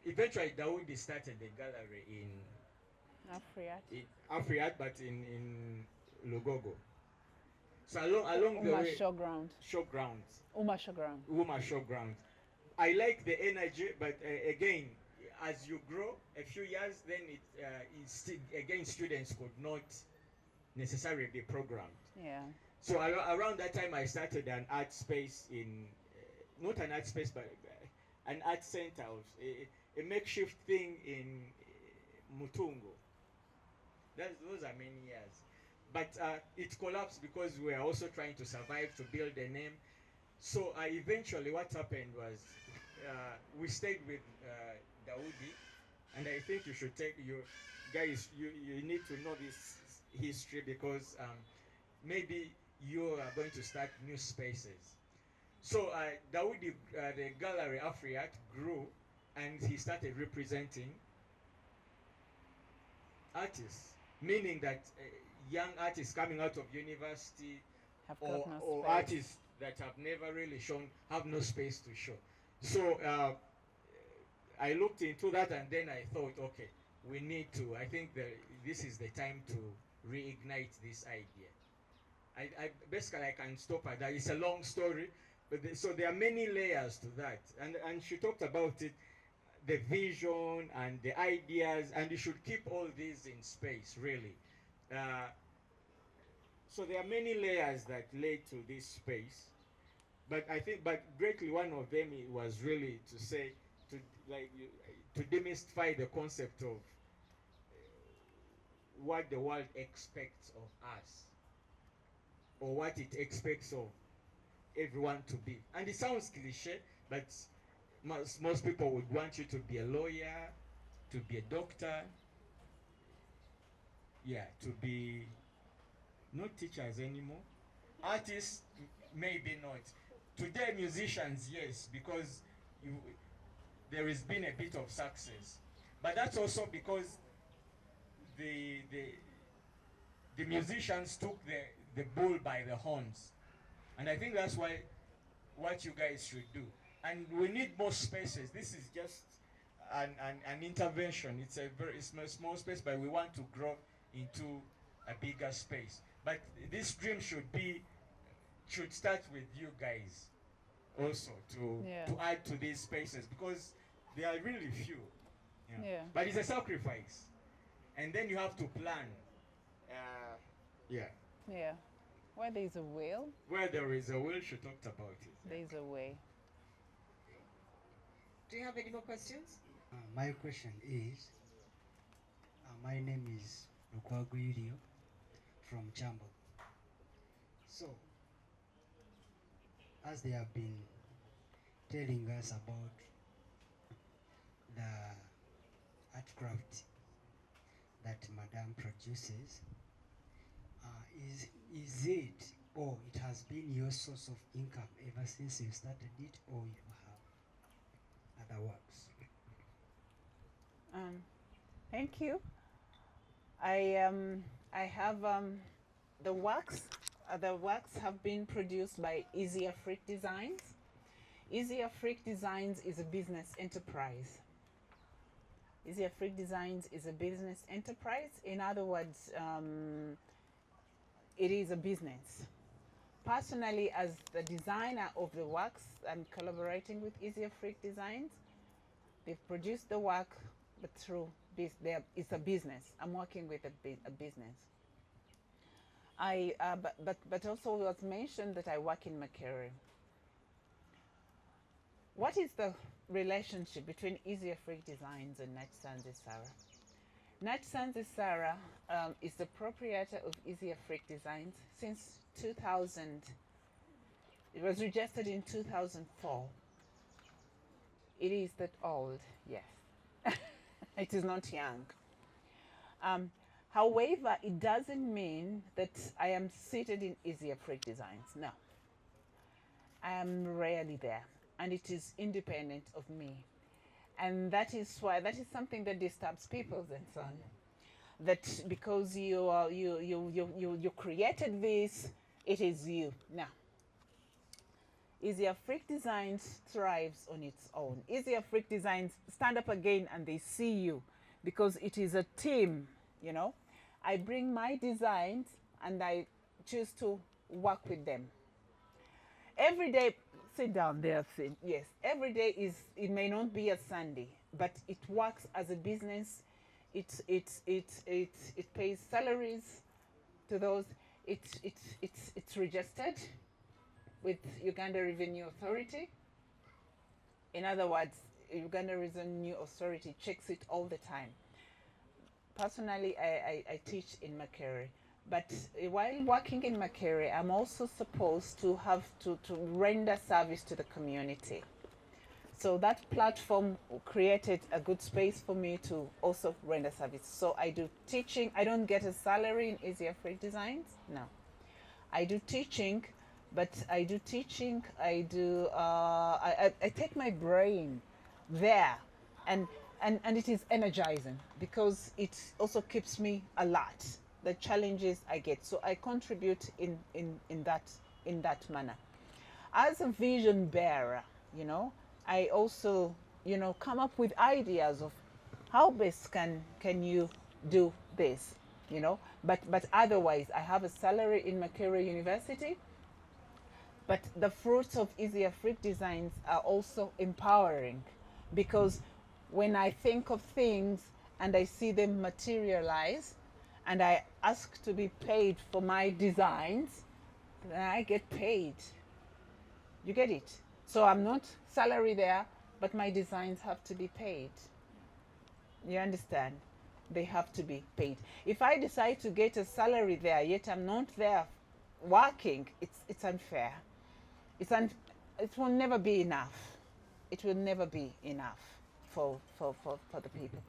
eventually Daudi started a gallery in Afriat, but in Lugogo. So along the way, Uma Showgrounds. I like the energy, but again, as you grow a few years, then again students could not necessarily be programmed. Yeah. So around that time, I started an art space not an art space, but an art center, a makeshift thing in Mutungo. Those are many years. But it collapsed because we were also trying to survive, to build a name. So eventually what happened was we stayed with Daudi, and I think you should you guys need to know this history, because maybe you are going to start new spaces. So Daudi, the gallery Afriat grew, and he started representing artists, meaning that young artists coming out of university or artists that have never really have no space to show. So I looked into that, and then I thought, okay, we need to, I think this is the time to reignite this idea. Basically, I can stop at that. It's a long story, but so there are many layers to that. And she talked about it, the vision and the ideas, and you should keep all these in space, really. So there are many layers that led to this space, but I think, greatly one of them was really to say, to demystify the concept of what the world expects of us, or what it expects of everyone to be. And it sounds cliche, but most people would want you to be a lawyer, to be a doctor, to be not teachers anymore. Artists, maybe not. Today, musicians, yes, because there has been a bit of success. But that's also because the musicians took the bull by the horns. And I think that's what you guys should do. And we need more spaces. This is just an intervention. It's a very small space, but we want to grow into a bigger space. But this dream should start with you guys also to add to these spaces, because they are really few. But it's a sacrifice, and then you have to plan. Yeah. Where there is a will, Where there is a will, she talked about it. there is a way. Do you have any more questions? My question is, my name is Lukwaguirio from Chambo. So, as they have been telling us about the art craft that Madame produces, is it, or it has been your source of income ever since you started it, or you have other works? Thank you. I have the works. The works have been produced by Easyafric Designs. Easyafric Designs is a business enterprise. Easyafric Designs is a business enterprise. In other words, it is a business. Personally, as the designer of the works, I'm collaborating with Easyafric Designs. They've produced the work, but through this, it's a business. I'm working with a business. But also it was mentioned that I work in Makerere. What is the relationship between Easyafric Designs and Nakisanze Sarah? Nakisanze Sarah is the proprietor of Easyafric Designs since 2000. It was registered in 2004. It is that old, yes. It is not young. However, it doesn't mean that I am seated in Easyafric Designs. No. I am rarely there, and it is independent of me. And that is why, that is something that disturbs people and so on. That because you created this, it is you. No. Easyafric Designs thrives on its own. Easyafric Designs stand up again and they see you, because it is a team, you know. I bring my designs and I choose to work with them. Every day, sit down there, Finn. Yes, every day it may not be a Sunday, but it works as a business. It pays salaries to those. It's registered with Uganda Revenue Authority. In other words, Uganda Revenue Authority checks it all the time. Personally, I teach in Makerere, but while working in Makerere, I'm also supposed to have to render service to the community. So that platform created a good space for me to also render service. So I do teaching. I don't get a salary in Easyafric Designs. No, I do teaching, but I do teaching. I do. I take my brain there, and it is energizing because it also keeps me alert. The challenges I get, so I contribute in that manner. As a vision bearer, you know, I also, you know, come up with ideas of how best can you do this, you know. But otherwise, I have a salary in Makerere University. But the fruits of Easyafric Designs are also empowering, because when I think of things and I see them materialize, and I ask to be paid for my designs, then I get paid. You get it? So I'm not salary there, but my designs have to be paid. You understand? They have to be paid. If I decide to get a salary there, yet I'm not there working, it's unfair. It will never be enough. It will never be enough for the people.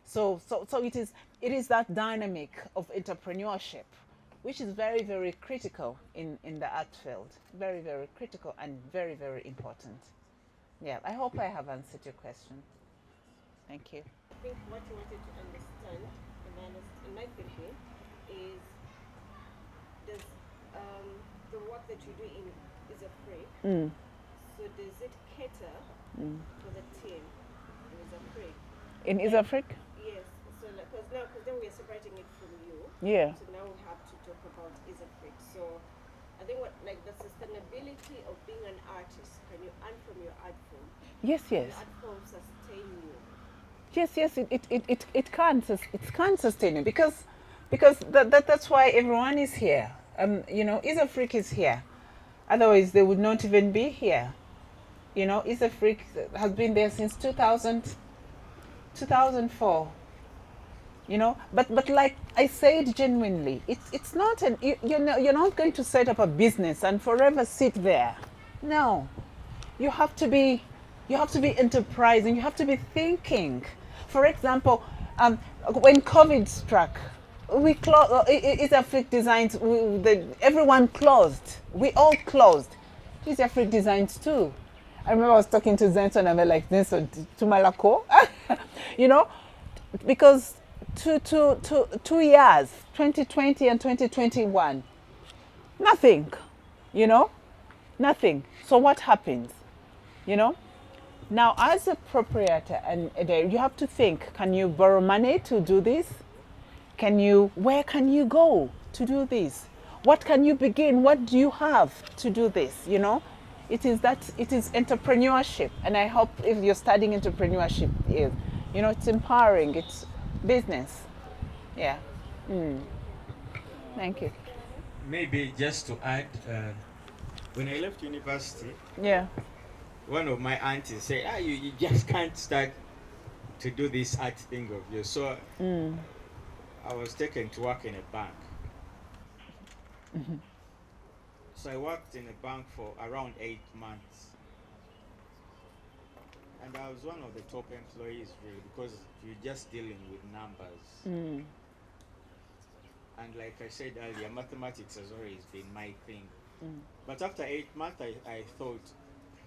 So it is that dynamic of entrepreneurship, which is very, very critical in the art field. Very, very critical and very, very important. Yeah, I hope I have answered your question. Thank you. I think what you wanted to understand, in my thinking, is does the work that you do in Easyafric, so does it cater for the team? Easyafric. In Easyafric? Yes. So because then we are separating it from you. Yeah. So now we have to talk about Easyafric. So I think what like the sustainability of being an artist. Can you earn from your art form? Yes, Can yes. your art form sustain you? Yes, yes, it can't sustain it because that's why everyone is here. You know, Easyafric is here. Otherwise, they would not even be here. You know, Easyafric has been there since 2004. You know, but like I said genuinely, it's not an you're not going to set up a business and forever sit there. No, you have to be enterprising. You have to be thinking. For example, when COVID struck, we closed. Easyafric Designs. Everyone closed. We all closed. Easyafric Designs too. I remember I was talking to Zenson and they're like, Zenson, to Malako, you know, because 2 years, 2020 and 2021, nothing, you know, nothing. So what happens, you know? Now, as a proprietor, and you have to think, can you borrow money to do this? Where can you go to do this? What can you begin? What do you have to do this, you know? It is entrepreneurship. And I hope if you're studying entrepreneurship, you know, it's empowering, it's business. Yeah. Thank you. Maybe just to add, when I left university, Yeah. one of my aunties said, you just can't start to do this art thing of yours. So I was taken to work in a bank. So I worked in a bank for around 8 months. And I was one of the top employees really because you're just dealing with numbers. And like I said earlier, mathematics has always been my thing. But after 8 months, I thought,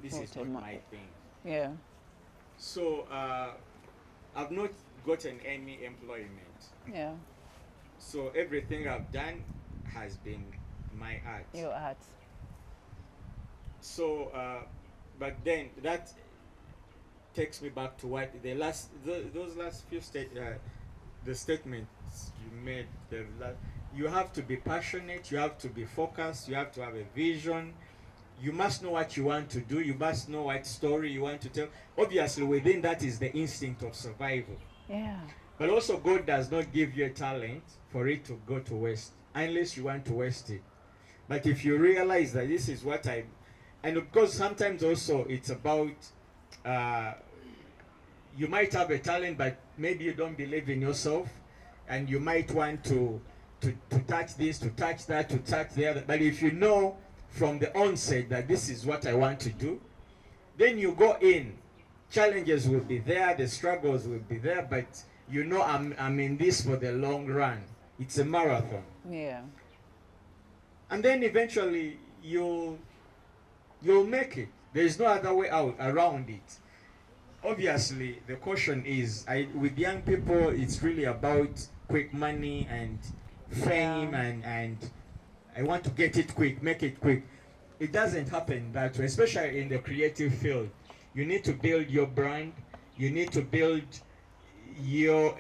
this is not my thing. Yeah. So I've not gotten any employment. Yeah. So everything I've done has been my art. Your art. So, but then that takes me back to what those last few the statements you made. You have to be passionate. You have to be focused. You have to have a vision. You must know what you want to do. You must know what story you want to tell. Obviously, within that is the instinct of survival. Yeah. But also, God does not give you a talent for it to go to waste, unless you want to waste it. But if you realize that this is what and of course, sometimes also it's about, you might have a talent, but maybe you don't believe in yourself, and you might want to touch this, to touch that, to touch the other. But if you know from the onset that this is what I want to do, then you go in. Challenges will be there, the struggles will be there, but you know I'm in this for the long run. It's a marathon. Yeah. And then eventually you'll make it. There is no other way out around it. Obviously, the caution is, with young people, it's really about quick money and fame, and I want to get it quick, make it quick. It doesn't happen that way, especially in the creative field. You need to build your brand. You need to build your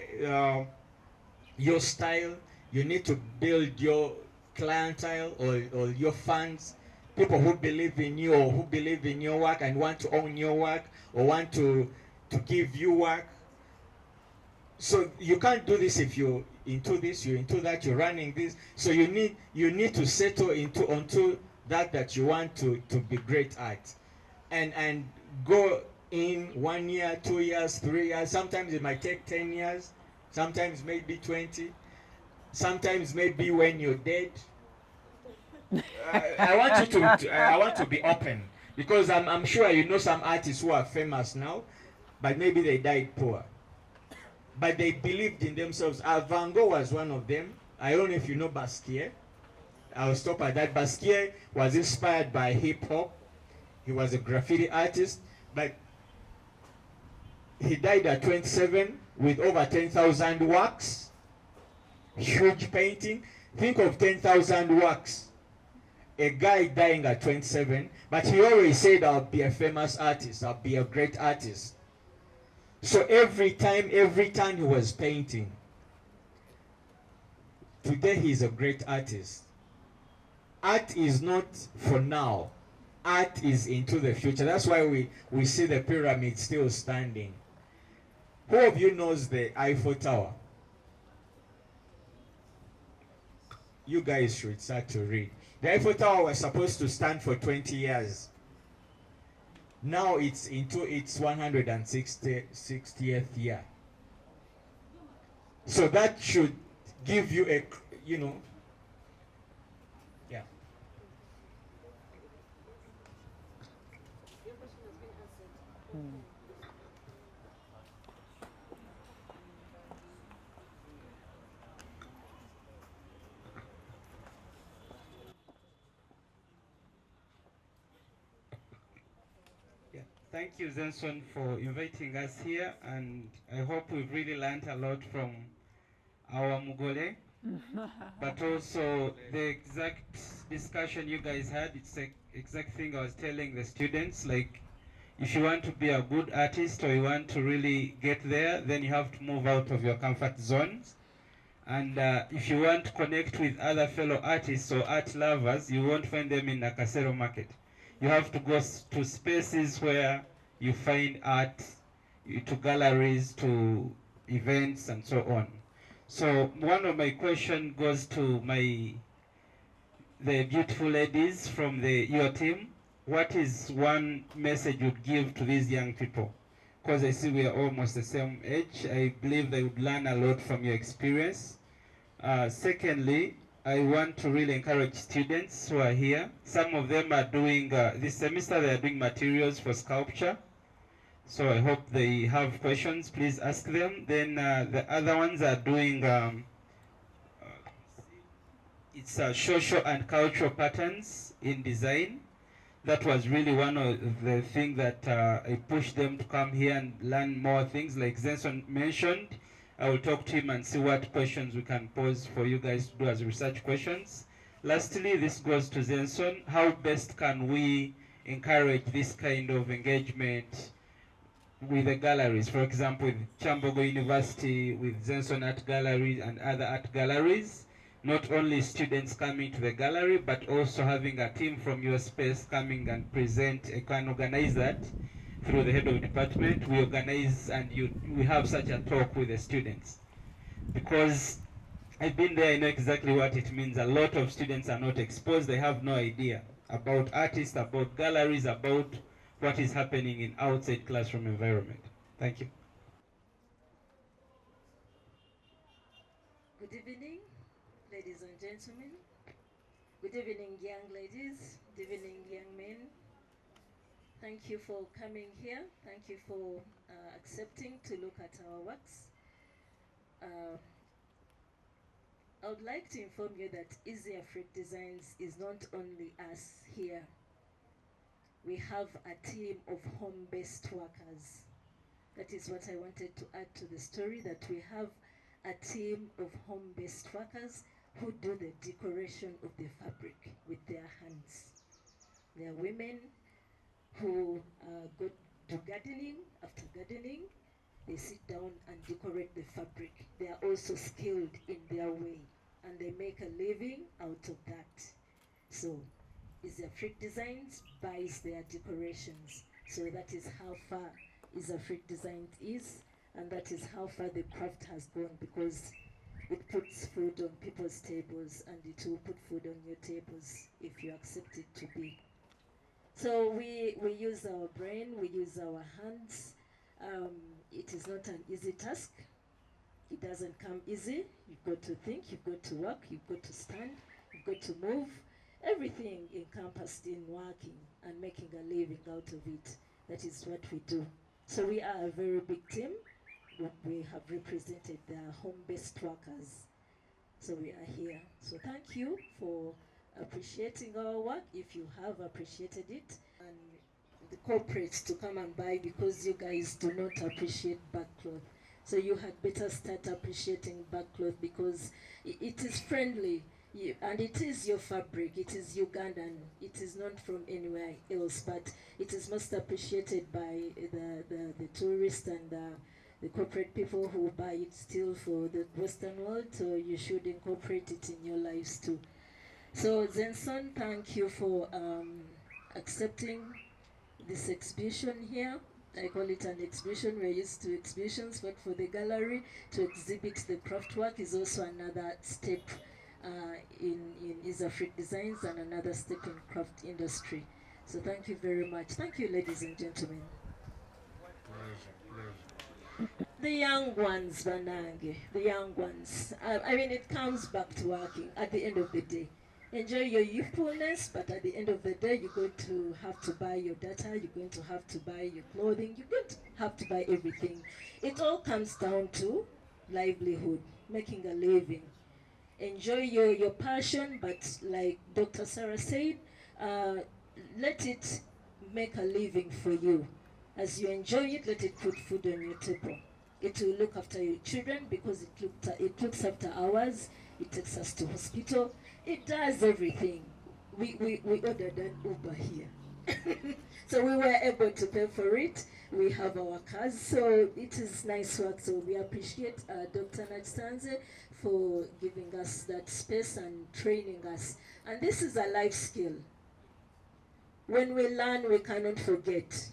style. You need to build your clientele or your fans, people who believe in you or who believe in your work and want to own your work or want to give you work. So you can't do this if you're into this, you're into that, you're running this. So you need to settle onto that you want to be great at, and go in 1 year, 2 years, 3 years. Sometimes it might take 10 years, sometimes maybe 20. Sometimes maybe when you're dead. I want to be open, because I'm sure you know some artists who are famous now, but maybe they died poor. But they believed in themselves. Van Gogh was one of them. I don't know if you know Basquiat. I'll stop at that. Basquiat was inspired by hip hop. He was a graffiti artist, but he died at 27 with over 10,000 works. Huge painting. Think of 10,000 works. A guy dying at 27, but he always said, I'll be a famous artist, I'll be a great artist. So every time he was painting. Today he's a great artist. Art is not for now. Art is into the future. That's why we see the pyramid still standing. Who of you knows the Eiffel Tower? You guys should start to read. The Eiffel Tower was supposed to stand for 20 years. Now it's into its 160th year. So that should give you a, yeah. Thank you, Zenson, for inviting us here, and I hope we've really learned a lot from our Mugole, but also the exact discussion you guys had. It's the exact thing I was telling the students, like, if you want to be a good artist or you want to really get there, then you have to move out of your comfort zones. And if you want to connect with other fellow artists or art lovers, you won't find them in Nakasero market. You have to go to spaces where you find art, to galleries, to events, and so on. So one of my questions goes to the beautiful ladies from your team. What is one message you'd give to these young people? Because I see we are almost the same age. I believe they would learn a lot from your experience. Secondly, I want to really encourage students who are here. Some of them are doing, this semester they are doing materials for sculpture. So I hope they have questions, please ask them. Then the other ones are doing, it's social and cultural patterns in design. That was really one of the things that I pushed them to come here and learn more things. Like Zenson mentioned, I will talk to him and see what questions we can pose for you guys to do as research questions. Lastly, this goes to Zenson. How best can we encourage this kind of engagement with the galleries? For example, with Chambogo University, with Zenson Art Gallery and other art galleries. Not only students coming to the gallery, but also having a team from your space coming and present. I can organize that through the head of department. We organize and we have such a talk with the students. Because I've been there, I know exactly what it means. A lot of students are not exposed. They have no idea about artists, about galleries, about what is happening in outside classroom environment. Thank you. Good evening, ladies and gentlemen. Good evening, young ladies. Good evening, young men. Thank you for coming here. Thank you for accepting to look at our works. I would like to inform you that Easyafric Designs is not only us here. We have a team of home-based workers. That is what I wanted to add to the story, that we have a team of home-based workers who do the decoration of the fabric with their hands. They are women who go to gardening. After gardening, they sit down and decorate the fabric. They are also skilled in their way, and they make a living out of that. So Easyafric Designs buys their decorations. So that is how far Easyafric Designs is, and that is how far the craft has gone, because it puts food on people's tables, and it will put food on your tables if you accept it to be. So we use our brain, we use our hands. It is not an easy task. It doesn't come easy. You've got to think, you've got to work, you've got to stand, you've got to move. Everything encompassed in working and making a living out of it. That is what we do. So we are a very big team. We have represented the home-based workers. So we are here. So thank you for appreciating our work, if you have appreciated it, and the corporates to come and buy, because you guys do not appreciate backcloth. So you had better start appreciating backcloth, because it is friendly, and it is your fabric. It is Ugandan. It is not from anywhere else, but it is most appreciated by the tourists and the corporate people who buy it still for the Western world, so you should incorporate it in your lives too. So Zenson, thank you for accepting this exhibition here. I call it an exhibition. We're used to exhibitions, but for the gallery to exhibit the craft work is also another step in Easyafric Designs and another step in craft industry. So thank you very much. Thank you, ladies and gentlemen. Pleasure. The young ones, Banange, the young ones. I mean, it comes back to working at the end of the day. Enjoy your youthfulness, but at the end of the day, you're going to have to buy your data, you're going to have to buy your clothing, you're going to have to buy everything. It all comes down to livelihood, making a living. Enjoy your passion, but like Dr. Sarah said, let it make a living for you. As you enjoy it, let it put food on your table. It will look after your children because it looks after ours. It takes us to hospital. It does everything. We ordered an Uber here. So we were able to pay for it. We have our cars, so it is nice work. So we appreciate Dr. Nakisanze for giving us that space and training us. And this is a life skill. When we learn, we cannot forget.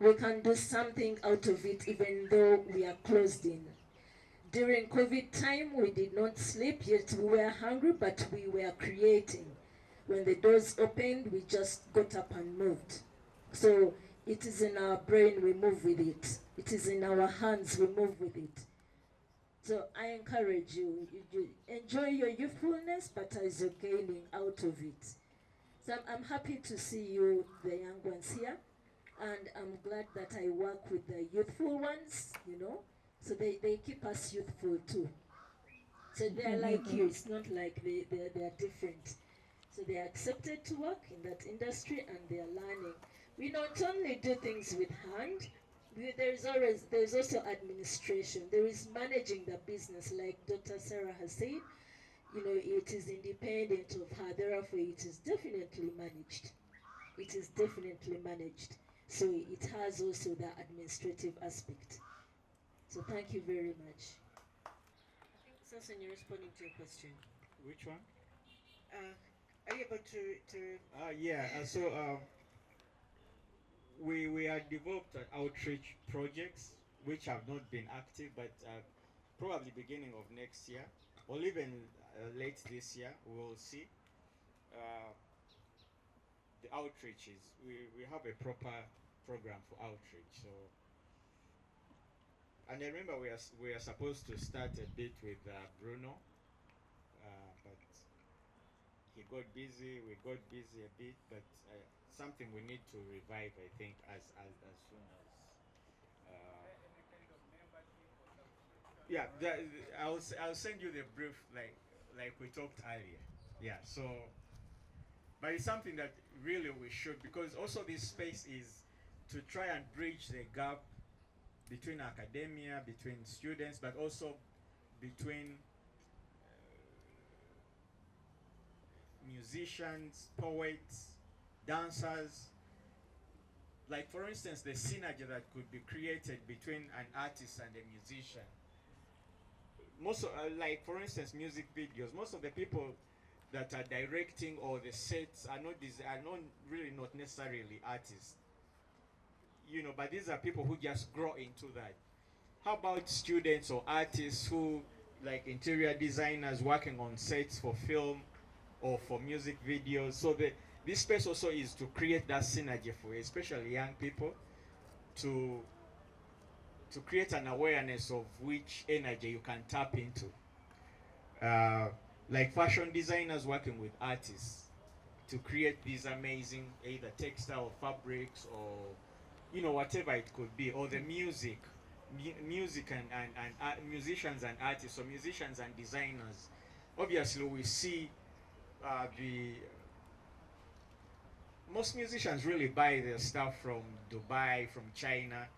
We can do something out of it even though we are closed in. During COVID time, we did not sleep, yet we were hungry, but we were creating. When the doors opened, we just got up and moved. So it is in our brain, we move with it. It is in our hands, we move with it. So I encourage you, you enjoy your youthfulness, but as you're gaining out of it. So I'm happy to see you, the young ones here, and I'm glad that I work with the youthful ones, you know, so they keep us youthful too. So they're like you, it's not like they're different. So they are accepted to work in that industry and they are learning. We not only do things with hand, there's also administration. There is managing the business, like Dr. Sarah has said. You know, it is independent of her, therefore it is definitely managed. It is definitely managed. So it has also the administrative aspect. So thank you very much. I think, Sason, you're responding to your question. Which one? Are you able to Yeah. We have developed outreach projects which have not been active, but probably beginning of next year or even late this year, we will see the outreaches. We have a proper program for outreach. So, and I remember we are supposed to start a bit with Bruno, but he got busy. We got busy a bit, but something we need to revive, I think, as soon as. Yeah, I'll send you the brief like we talked earlier. Yeah, so but it's something that really we should, because also this space is to try and bridge the gap between academia, between students, but also between musicians, poets, dancers. Like for instance, the synergy that could be created between an artist and a musician. Like for instance, music videos. Most of the people that are directing or the sets are not really not necessarily artists. You know, but these are people who just grow into that. How about students or artists who, like interior designers working on sets for film or for music videos? So this space also is to create that synergy for especially young people to create an awareness of which energy you can tap into. Like fashion designers working with artists to create these amazing either textile fabrics or whatever it could be, or the music and musicians and artists, or musicians and designers. Obviously we see the most musicians really buy their stuff from Dubai, from China.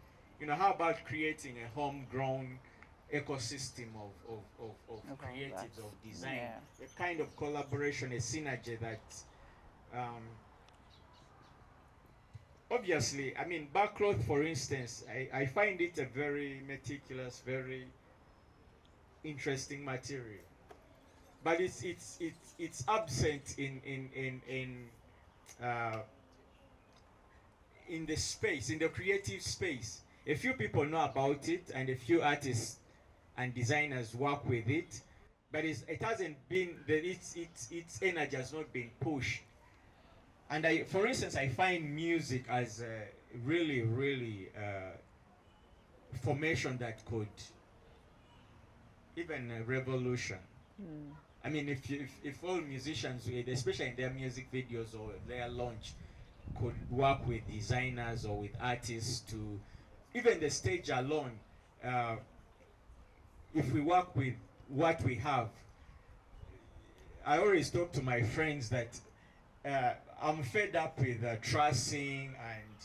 How about creating a homegrown ecosystem of creatives, of design, Yeah. a kind of collaboration, a synergy that obviously, I mean, backcloth, for instance, I find it a very meticulous, very interesting material, but it's absent uh, in the space, in the creative space. A few people know about it, and a few artists and designers work with it, but it hasn't been its energy has not been pushed. And for instance, I find music as a really formation that could even a revolution. I mean, if all musicians, especially in their music videos or their launch, could work with designers or with artists to, even the stage alone, if we work with what we have. I always talk to my friends that I'm fed up with trussing and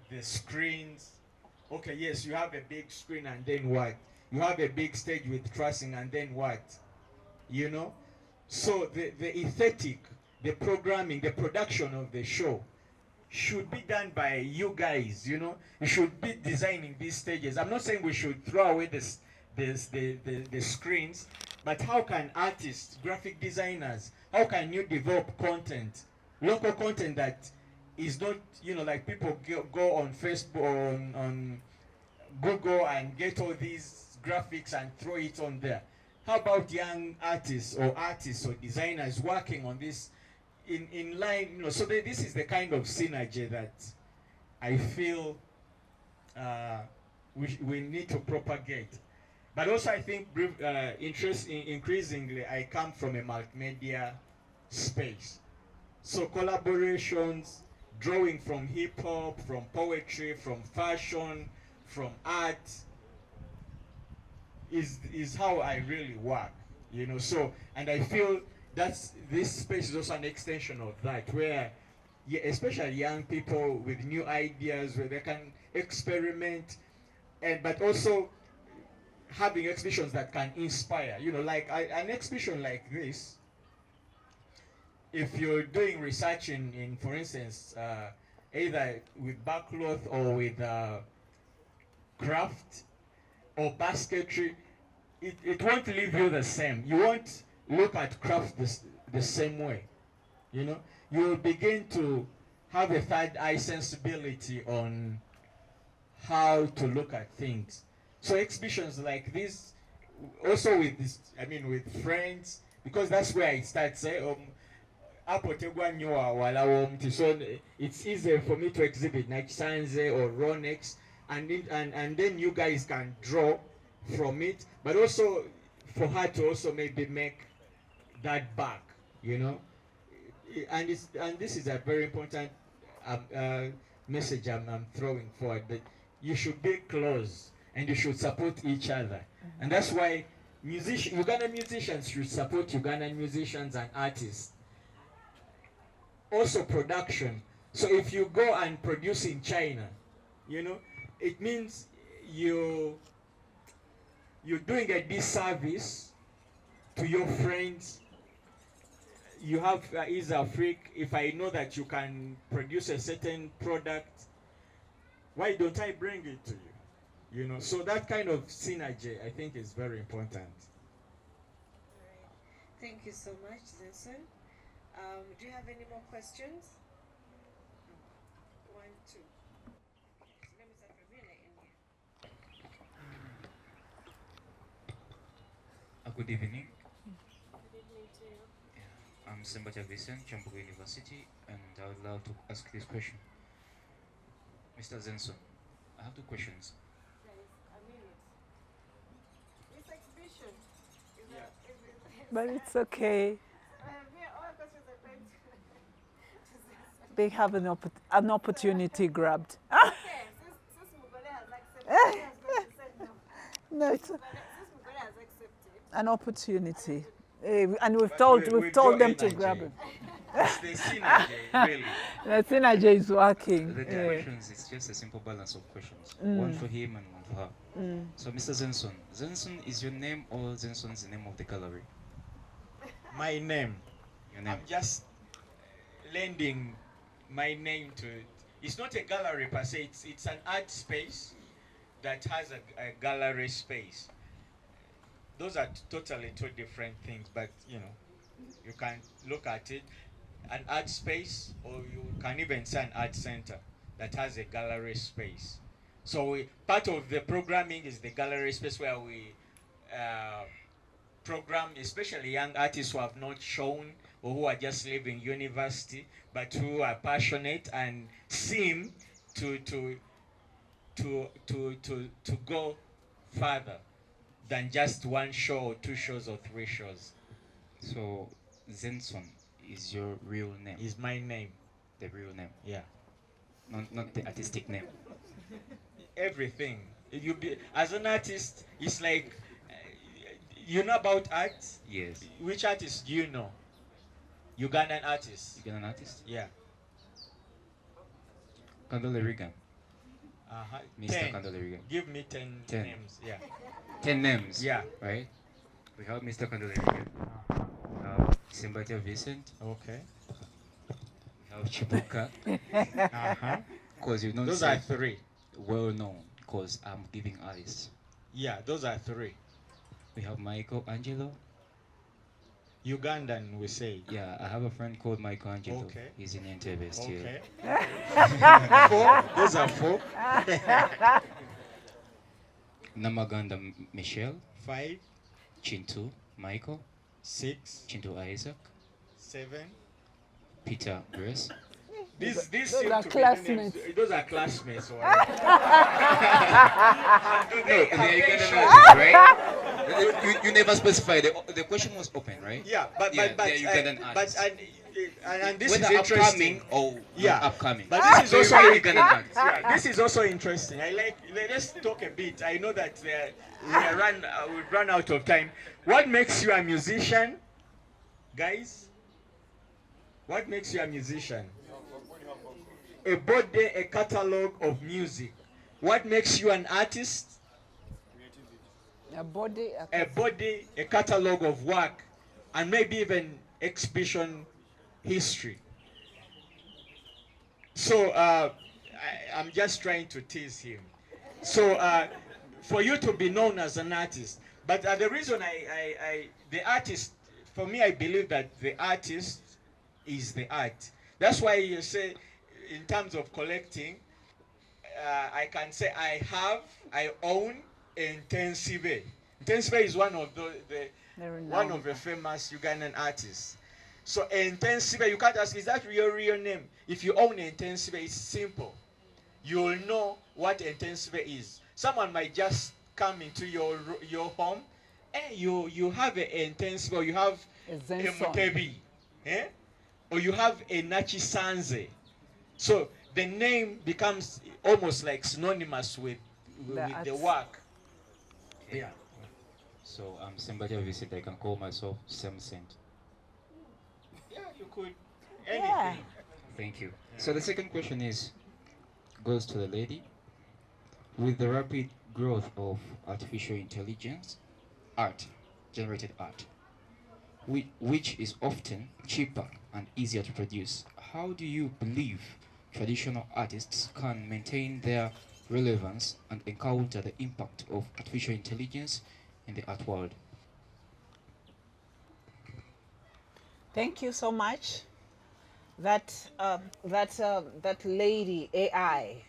the screens. Okay, yes, you have a big screen, and then what? You have a big stage with trussing, and then what? You know? So the aesthetic, the programming, the production of the show should be done by you guys, you know? You should be designing these stages. I'm not saying we should throw away the screens, but how can artists, graphic designers, how can you develop content, local content that is not, you know, like people go on Facebook or on Google and get all these graphics and throw it on there. How about young artists or designers working on this in line, you know, so this is the kind of synergy that I feel we need to propagate. But also I think increasingly I come from a multimedia space. So collaborations, drawing from hip hop, from poetry, from fashion, from art is how I really work, you know. So, and I feel that's this space is also an extension of that, where especially young people with new ideas, where they can experiment, and but also having exhibitions that can inspire, you know, like an exhibition like this. If you're doing research in for instance, either with backcloth or with craft or basketry, it won't leave you the same. You won't look at craft the same way, you know. You will begin to have a third eye sensibility on how to look at things. So exhibitions like this, also with this, I mean with friends, because that's where it starts. So it's easier for me to exhibit Nakisanze or Ronex, and then you guys can draw from it, but also for her to also maybe make that back, you know. And this is a very important message I'm throwing forward, that you should be close and you should support each other. And that's why Ugandan musicians should support Ugandan musicians and artists. Also production. So if you go and produce in China, you know, it means you're doing a disservice to your friends. You have Easyafric. If I know that you can produce a certain product, why don't I bring it to you? You know, so that kind of synergy I think is very important. Thank you so much, Zenson. Do you have any more questions? One, two. Let me start from here. Good evening. Good evening to you. Yeah, I'm Semba Javisen, Chambugo University, and I would love to ask this question. Mr. Zenson, I have two questions. This exhibition is But it's okay. all questions are going to They have an opportunity grabbed. okay, since Mugole has accepted, he has going to say no. No, it's Since Mugole has accepted, an opportunity. And we've told them to grab it. It's the synergy, really. The synergy is working. The two questions, it's just a simple balance of questions. One for him and one for her. So, Mr. Zenson, Zenson is your name or Zenson is the name of the gallery? My name. Your name. I'm just lending my name to it. It's not a gallery per se, it's an art space that has a gallery space. Those are totally two different things, but you know, you can look at it, an art space, or you can even say an art center that has a gallery space. So part of the programming is the gallery space where we program, especially young artists who have not shown or who are just leaving university, but who are passionate and seem to go further than just one show or two shows or three shows. So Zenson is your real name? Is my name. The real name? Yeah. Not the artistic name. Everything. You be as an artist, it's like you know about art? Yes. Which artist do you know? Ugandan artist. Ugandan artist? Yeah. Kandole Regan. Mr. 10. Kandole Regan. Give me 10 10. names. Yeah. 10 names. Yeah. Right? We have Mr. Kandole Regan. We have Simbatia Vincent. Okay. We have Chibuka. Because you know those are 3. Well known, because I'm giving artists. Yeah, those are 3. We have Michael Angelo. Ugandan, we say. Yeah, I have a friend called Michael Angelo. Okay. He's in Entebbe still. Okay. 4. Those are 4. Namaganda Michelle. 5. Chintu Michael. 6. Chintu Isaac. 7. Peter Grace. These Those seem are to be classmates. names. Those are classmates. Or No, they are Ugandan artists, right? You never specified. The question was open, right? Yeah, but Yeah, but they're Ugandan artists. and this Whether is interesting. upcoming or Yeah. not upcoming. But this is So also you're Ugandan artists. yeah, this is also interesting. I like. Let's talk a bit. I know that we've run out of time. What makes you a musician, guys? What makes you a musician? A body, a catalog of music. What makes you an artist? A body, A catalog of work, and maybe even exhibition history. So I'm just trying to tease him. So for you to be known as an artist, but the reason the artist, for me, I believe that the artist is the art. That's why you say, in terms of collecting, I can say I own Intensive. Intensive is one of the famous Ugandan artists. So Intensive, you can't ask, is that your real name? If you own Intensive, it's simple. You'll know what Intensive is. Someone might just come into your home, and you have an Intensive, or you have a Mutebi, or you have a Nakisanze. So the name becomes almost like synonymous with the work. Okay. Yeah. So I'm Simbatia Vincent. I can call myself Samson. Yeah, you could. Anything. Yeah. Thank you. So the second question goes to the lady. With the rapid growth of artificial intelligence, generated art, which is often cheaper and easier to produce, how do you believe traditional artists can maintain their relevance and encounter the impact of artificial intelligence in the art world? Thank you so much. That lady AI,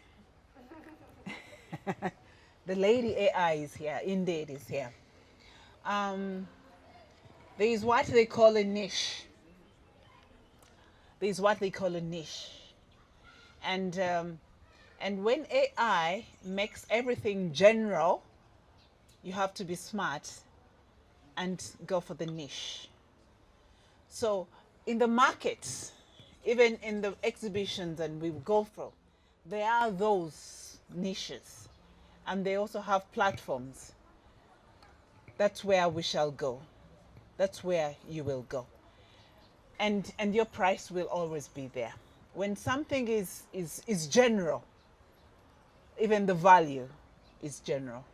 the lady AI is here. Indeed, is here. There is what they call a niche. And when AI makes everything general, you have to be smart and go for the niche. So in the markets, even in the exhibitions and we go for, there are those niches, and they also have platforms. That's where we shall go. That's where you will go. And your price will always be there. When something is general, even the value is general.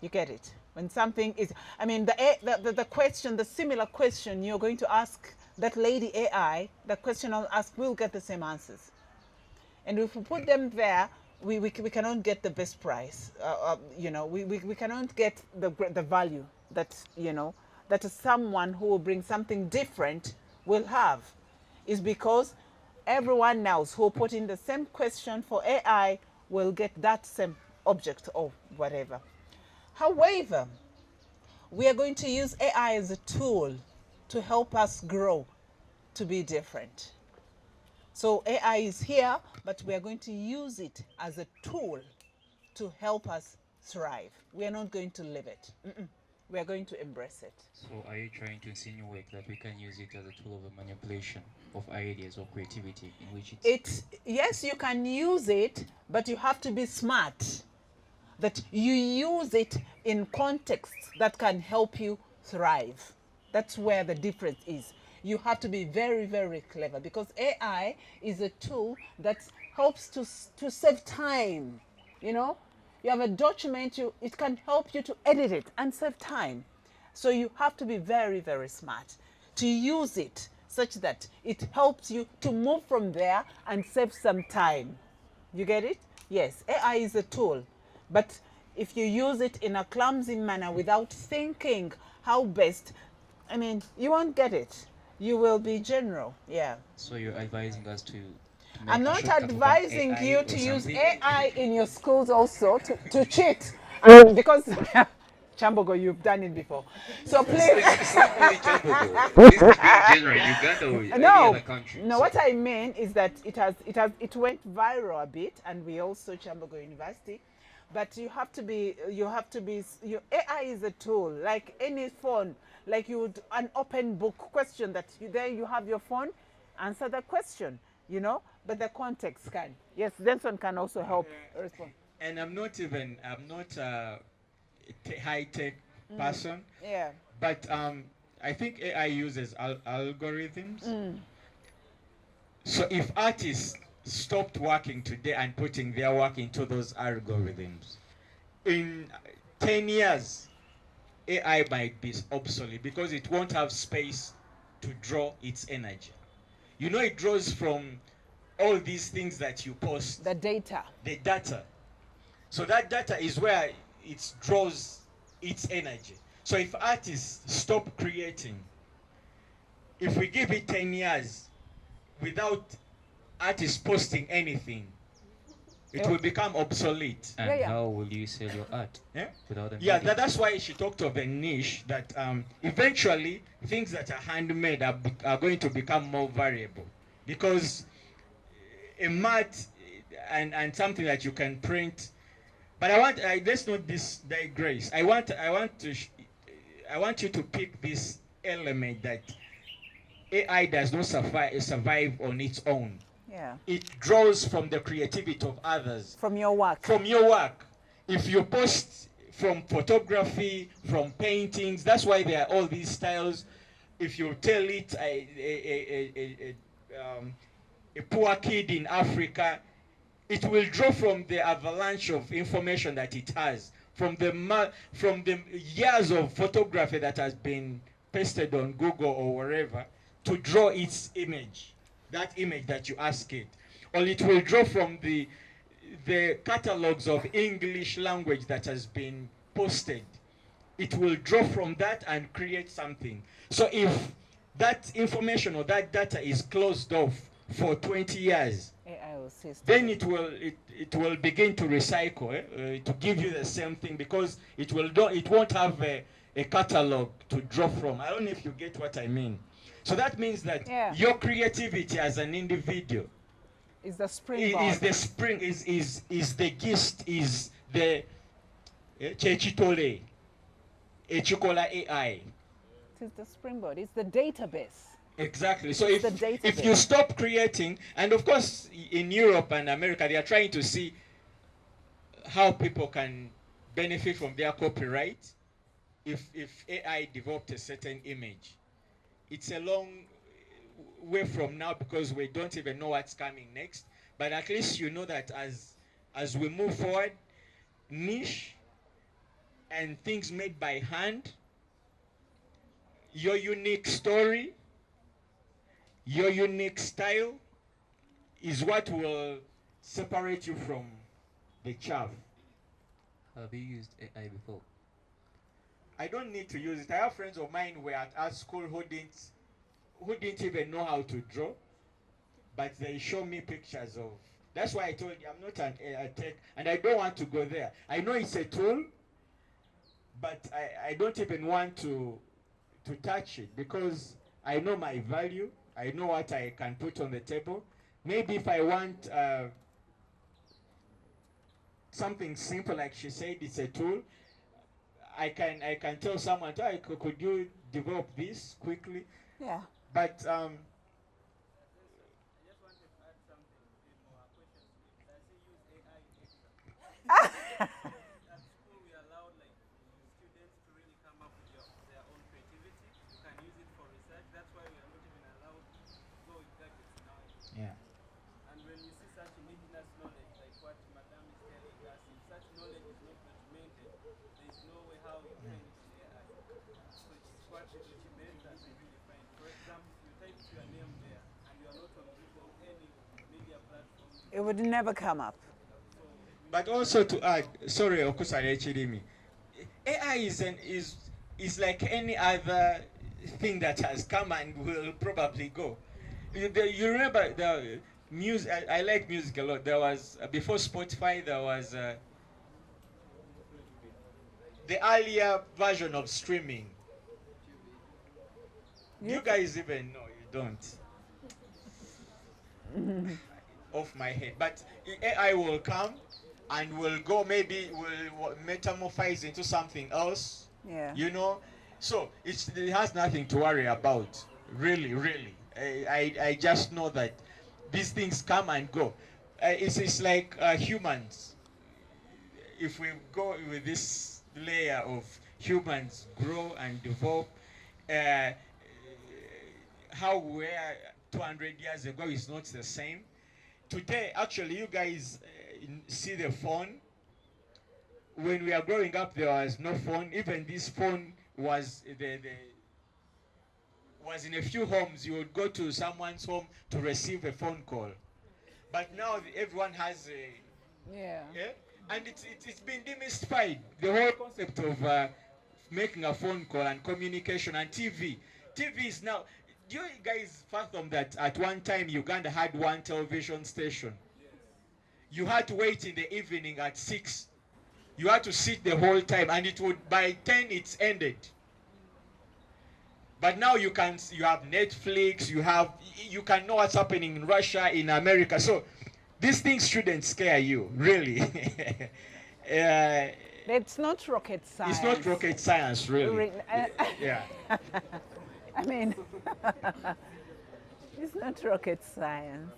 You get it? When something is, I mean, the question, the similar question you're going to ask that lady AI, the question I'll ask, we'll get the same answers. And if we put them there, we cannot get the best price. We cannot get the value that, that someone who will bring something different will have. Is because everyone else who put in the same question for AI will get that same object or whatever. However, we are going to use AI as a tool to help us grow, to be different. So AI is here, but we are going to use it as a tool to help us thrive. We are not going to leave it. We are going to embrace it. So are you trying to insinuate that we can use it as a tool of manipulation of ideas or creativity in which yes, you can use it, but you have to be smart. That you use it in contexts that can help you thrive. That's where the difference is. You have to be very, very clever, because AI is a tool that helps to save time. You have a document, it can help you to edit it and save time. So you have to be very, very smart to use it such that it helps you to move from there and save some time. You get it? Yes, AI is a tool, but if you use it in a clumsy manner without thinking how best, you won't get it. You will be general. Yeah. So you're advising us to I'm not advising you to use something? AI in your schools also to cheat. Because Chambogo, you've done it before. So please. It's not really Chambogo. This is being general. Uganda or any other country. No, what I mean is that it went viral a bit, and we also Chambogo University. But you have to be, AI is a tool, like any phone, like an open book question that there you have your phone, answer the question, but the context can. Yes, Denson can also help respond. And I'm not a high-tech person. Yeah. But I think AI uses algorithms. So if artists stopped working today and putting their work into those algorithms, in 10 years, AI might be obsolete because it won't have space to draw its energy. It draws from all these things that you post. The data. The data. So that data is where it draws its energy. So if artists stop creating, if we give it 10 years without artists posting anything, it will become obsolete. And how will you sell your art? Without That's why she talked of a niche that eventually things that are handmade are going to become more valuable, because a mat and something that you can print. But let's not digress. I want you to pick this element that AI does not survive on its own. Yeah. It draws from the creativity of others. From your work. From your work. If you post from photography, from paintings, that's why there are all these styles. If you tell it a poor kid in Africa, it will draw from the avalanche of information that it has, from the years of photography that has been pasted on Google or wherever, to draw its image, that image that you ask it. Or it will draw from the catalogs of English language that has been posted. It will draw from that and create something. So if that information or that data is closed off for 20 years, then it will begin to recycle, to give you the same thing, because it won't have a catalog to draw from. I don't know if you get what I mean. So that means that your creativity as an individual is the springboard. Is the spring, is the gist, is the chechitole, echikola AI. It is the springboard. It's the database. Exactly. So if you stop creating, and of course in Europe and America they are trying to see how people can benefit from their copyright if AI developed a certain image. It's a long way from now because we don't even know what's coming next. But at least you know that as we move forward, niche and things made by hand, your unique story, Your unique style is what will separate you from the chaff. Have you used AI before? I don't need to use it. I have friends of mine who were at art school who didn't even know how to draw, but they show me pictures of. That's why I told you I'm not an AI tech, and I don't want to go there. I know it's a tool, but I don't even want to touch it because I know my value. I know what I can put on the table. Maybe if I want something simple, like she said, it's a tool. I can tell someone, oh, could you develop this quickly? Yeah. But yeah. And when you see such indigenous knowledge, like what Madam is telling us, if such knowledge is not documented, there's no way how you train it in AI. So it's what the document that we really find. For example, if you type your name there and you are not on Google, any media platform, It would never come up. But also to add, sorry, Okusare Chidimi, AI is like any other thing that has come and will probably go. You remember the music? I like music a lot. There was before Spotify, there was the earlier version of streaming. You guys even know? You don't. Off my head, but AI will come and will go. Maybe will metamorphose into something else. Yeah. You know, so it has nothing to worry about. Really, really. I just know that these things come and go. It's like humans. If we go with this layer of humans grow and develop, how we were 200 years ago is not the same. Today, actually, you guys see the phone. When we are growing up, there was no phone. Even this phone was was in a few homes. You would go to someone's home to receive a phone call. But now everyone has a Yeah. and it's been demystified. The whole concept of making a phone call and communication and TV. TV is now. Do you guys fathom that at one time Uganda had one television station? You had to wait in the evening at 6. You had to sit the whole time, and it would by 10 it's ended. But now you have Netflix, you can know what's happening in Russia, in America. So these things shouldn't scare you, really. It's not rocket science. It's not rocket science, really. Yeah. I mean, it's not rocket science.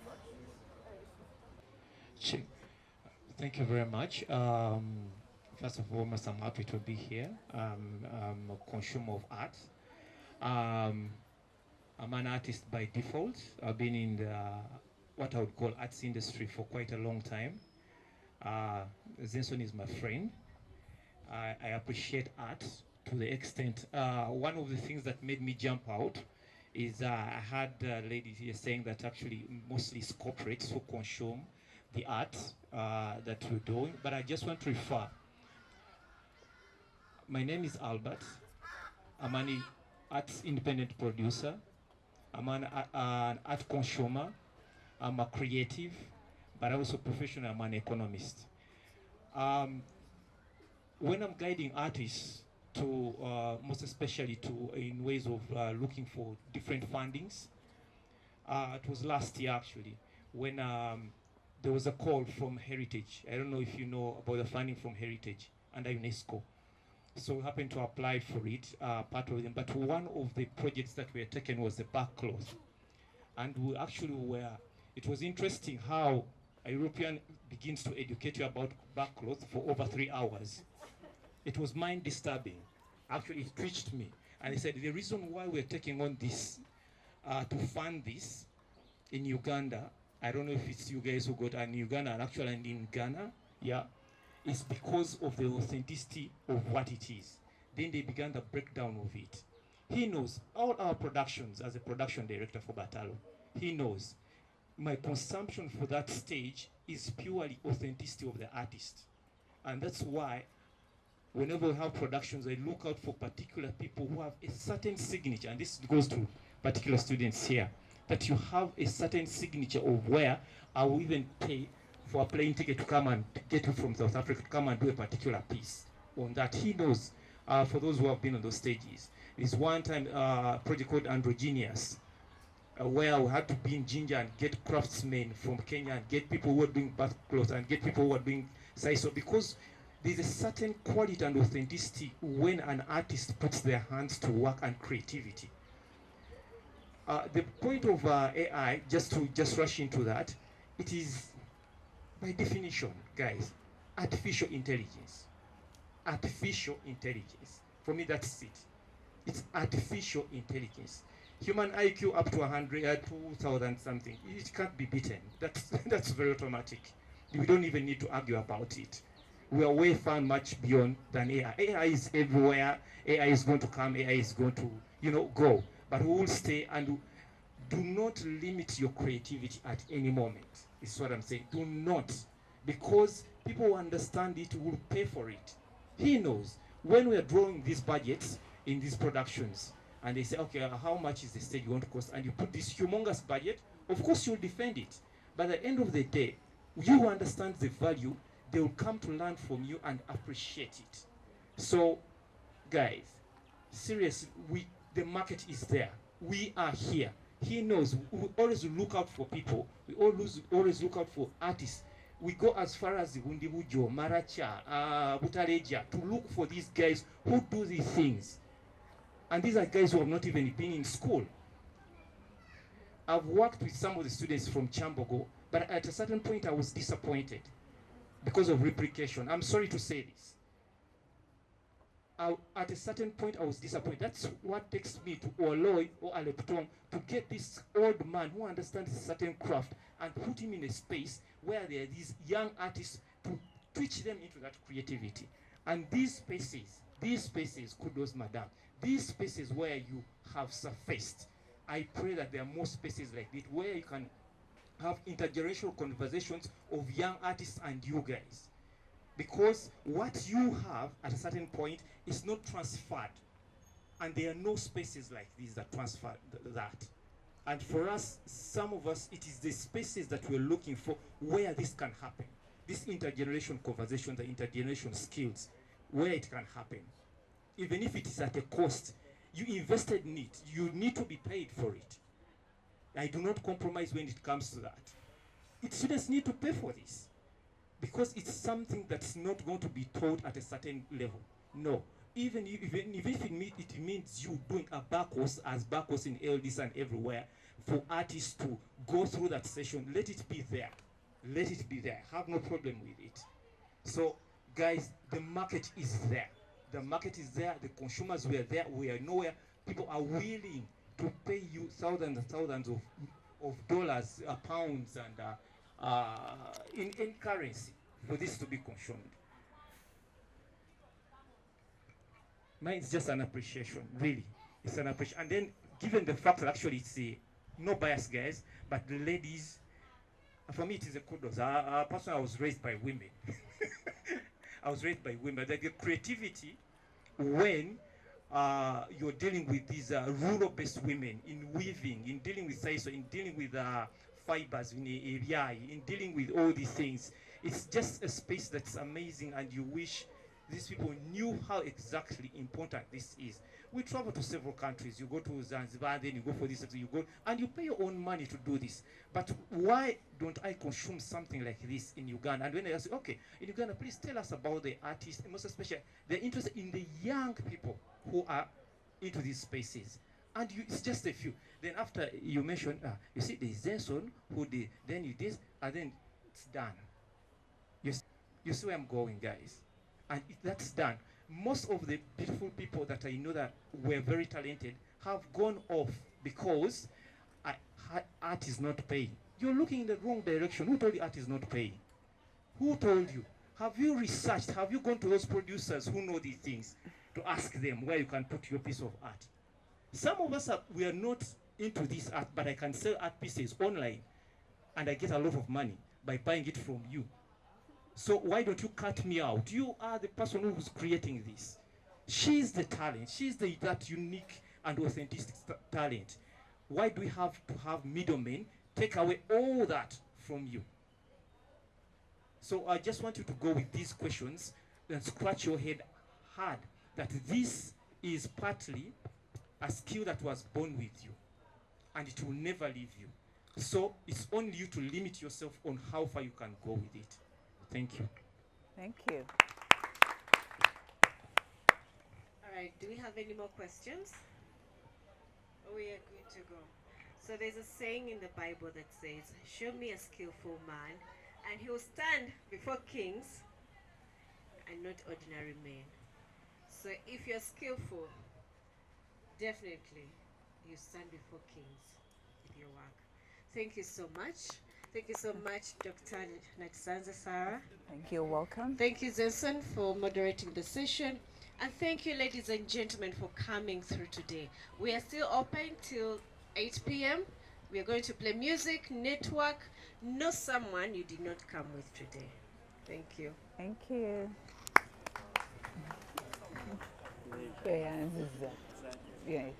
Thank you very much. First of all, I'm happy to be here. I'm a consumer of art. I'm an artist by default. I've been in the what I would call arts industry for quite a long time. Zenson is my friend. I appreciate art to the extent. One of the things that made me jump out is I had ladies here saying that actually mostly it's corporates who consume the art that we're doing. But I just want to refer. My name is Albert. I'm an arts independent producer. I'm an art consumer. I'm a creative, but also professional. I'm an economist. When I'm guiding artists to, most especially to in ways of looking for different fundings, it was last year actually when there was a call from Heritage. I don't know if you know about the funding from Heritage under UNESCO. So we happened to apply for it, part of them. But one of the projects that were taken was the back cloth. And we actually were, it was interesting how a European begins to educate you about back cloth for over 3 hours. It was mind disturbing. Actually, it reached me. And he said, the reason why we're taking on this, to fund this in Uganda, I don't know if it's you guys who got in Uganda and actually in Ghana, yeah, it's because of the authenticity of what it is. Then they began the breakdown of it. He knows all our productions as a production director for Batalo. He knows my consumption for that stage is purely authenticity of the artist. And that's why whenever we have productions, I look out for particular people who have a certain signature, and this goes to particular students here, that you have a certain signature of where I will even pay for a plane ticket to come and get you from South Africa to come and do a particular piece on that. He knows, for those who have been on those stages. There's one time project called Androgynous, where we had to be in Ginger and get craftsmen from Kenya and get people who are doing bath clothes and get people who are doing saiso, because there's a certain quality and authenticity when an artist puts their hands to work and creativity. The point of AI, just to rush into that, it is by definition, guys, artificial intelligence. Artificial intelligence. For me, that's it. It's artificial intelligence. Human IQ up to 100, 2,000 something, it can't be beaten. That's very automatic. We don't even need to argue about it. We are way far much beyond than AI. AI is everywhere. AI is going to come. AI is going to, go. But we will stay, and do not limit your creativity at any moment. Is what I'm saying. Do not, because people who understand it will pay for it. He knows when we are drawing these budgets in these productions, and they say, okay, how much is the stage going to cost? And you put this humongous budget, of course you'll defend it. But at the end of the day, you who understand the value, they will come to learn from you and appreciate it. So, guys, seriously, the market is there. We are here. He knows. We always look out for people. We always look out for artists. We go as far as Wundibujo, Maracha, Butaleja, to look for these guys who do these things. And these are guys who have not even been in school. I've worked with some of the students from Chambogo, but at a certain point I was disappointed because of replication. I'm sorry to say this. At a certain point I was disappointed. That's what takes me to Oloy or Alepton to get this old man who understands a certain craft and put him in a space where there are these young artists to teach them into that creativity. And these spaces, kudos madam, these spaces where you have surfaced, I pray that there are more spaces like this where you can have intergenerational conversations of young artists and you guys. Because what you have at a certain point is not transferred. And there are no spaces like these that transfer that. And for us, some of us, it is the spaces that we're looking for where this can happen. This intergenerational conversation, the intergenerational skills, where it can happen. Even if it is at a cost, you invested in it, you need to be paid for it. I do not compromise when it comes to that. Students need to pay for this because it's something that's not going to be taught at a certain level. No, even if it means you doing a back course as back course in LDs and everywhere for artists to go through that session, let it be there. Let it be there. Have no problem with it. So, guys, the market is there. The market is there. The consumers were there. We are nowhere. People are willing to pay you thousands and thousands of dollars, pounds, and in currency for this to be consumed. Mine is just an appreciation, really. It's an appreciation. And then, given the fact that actually it's no bias, guys, but the ladies, for me, it is a kudos. Personally, I was raised by women. I was raised by women. The creativity, when you're dealing with these rural-based women in weaving, in dealing with saiso, in dealing with fibers, in dealing with all these things, it's just a space that's amazing, and you wish these people knew how exactly important this is. We travel to several countries. You go to Zanzibar, then you go for this, you go, and you pay your own money to do this. But why don't I consume something like this in Uganda? And when I ask, okay, in Uganda, please tell us about the artists, and most especially, they're interested in the young people who are into these spaces. And it's just a few. Then after you mention, you see, there's Zenson who did, then you this, and then it's done. You see where I'm going, guys? And if that's done, most of the beautiful people that I know that were very talented have gone off because art is not paying. You're looking in the wrong direction. Who told you art is not paying? Who told you? Have you researched? Have you gone to those producers who know these things to ask them where you can put your piece of art? Some of us, we are not into this art, but I can sell art pieces online and I get a lot of money by buying it from you. So why don't you cut me out? You are the person who's creating this. She's the talent. She's that unique and authentic talent. Why do we have to have middlemen take away all that from you? So I just want you to go with these questions and scratch your head hard that this is partly a skill that was born with you and it will never leave you. So it's only you to limit yourself on how far you can go with it. Thank you. Thank you. All right, do we have any more questions? We are good to go. So there's a saying in the Bible that says, show me a skillful man, and he will stand before kings and not ordinary men. So if you're skillful, definitely you stand before kings with your work. Thank you so much. Thank you so much, Dr. Nakisanze Sarah. Thank you. Welcome. Thank you, Zenson, for moderating the session. And thank you, ladies and gentlemen, for coming through today. We are still open till 8 p.m. We are going to play music, network. Know someone you did not come with today. Thank you. Thank you. Yeah, this is, yes.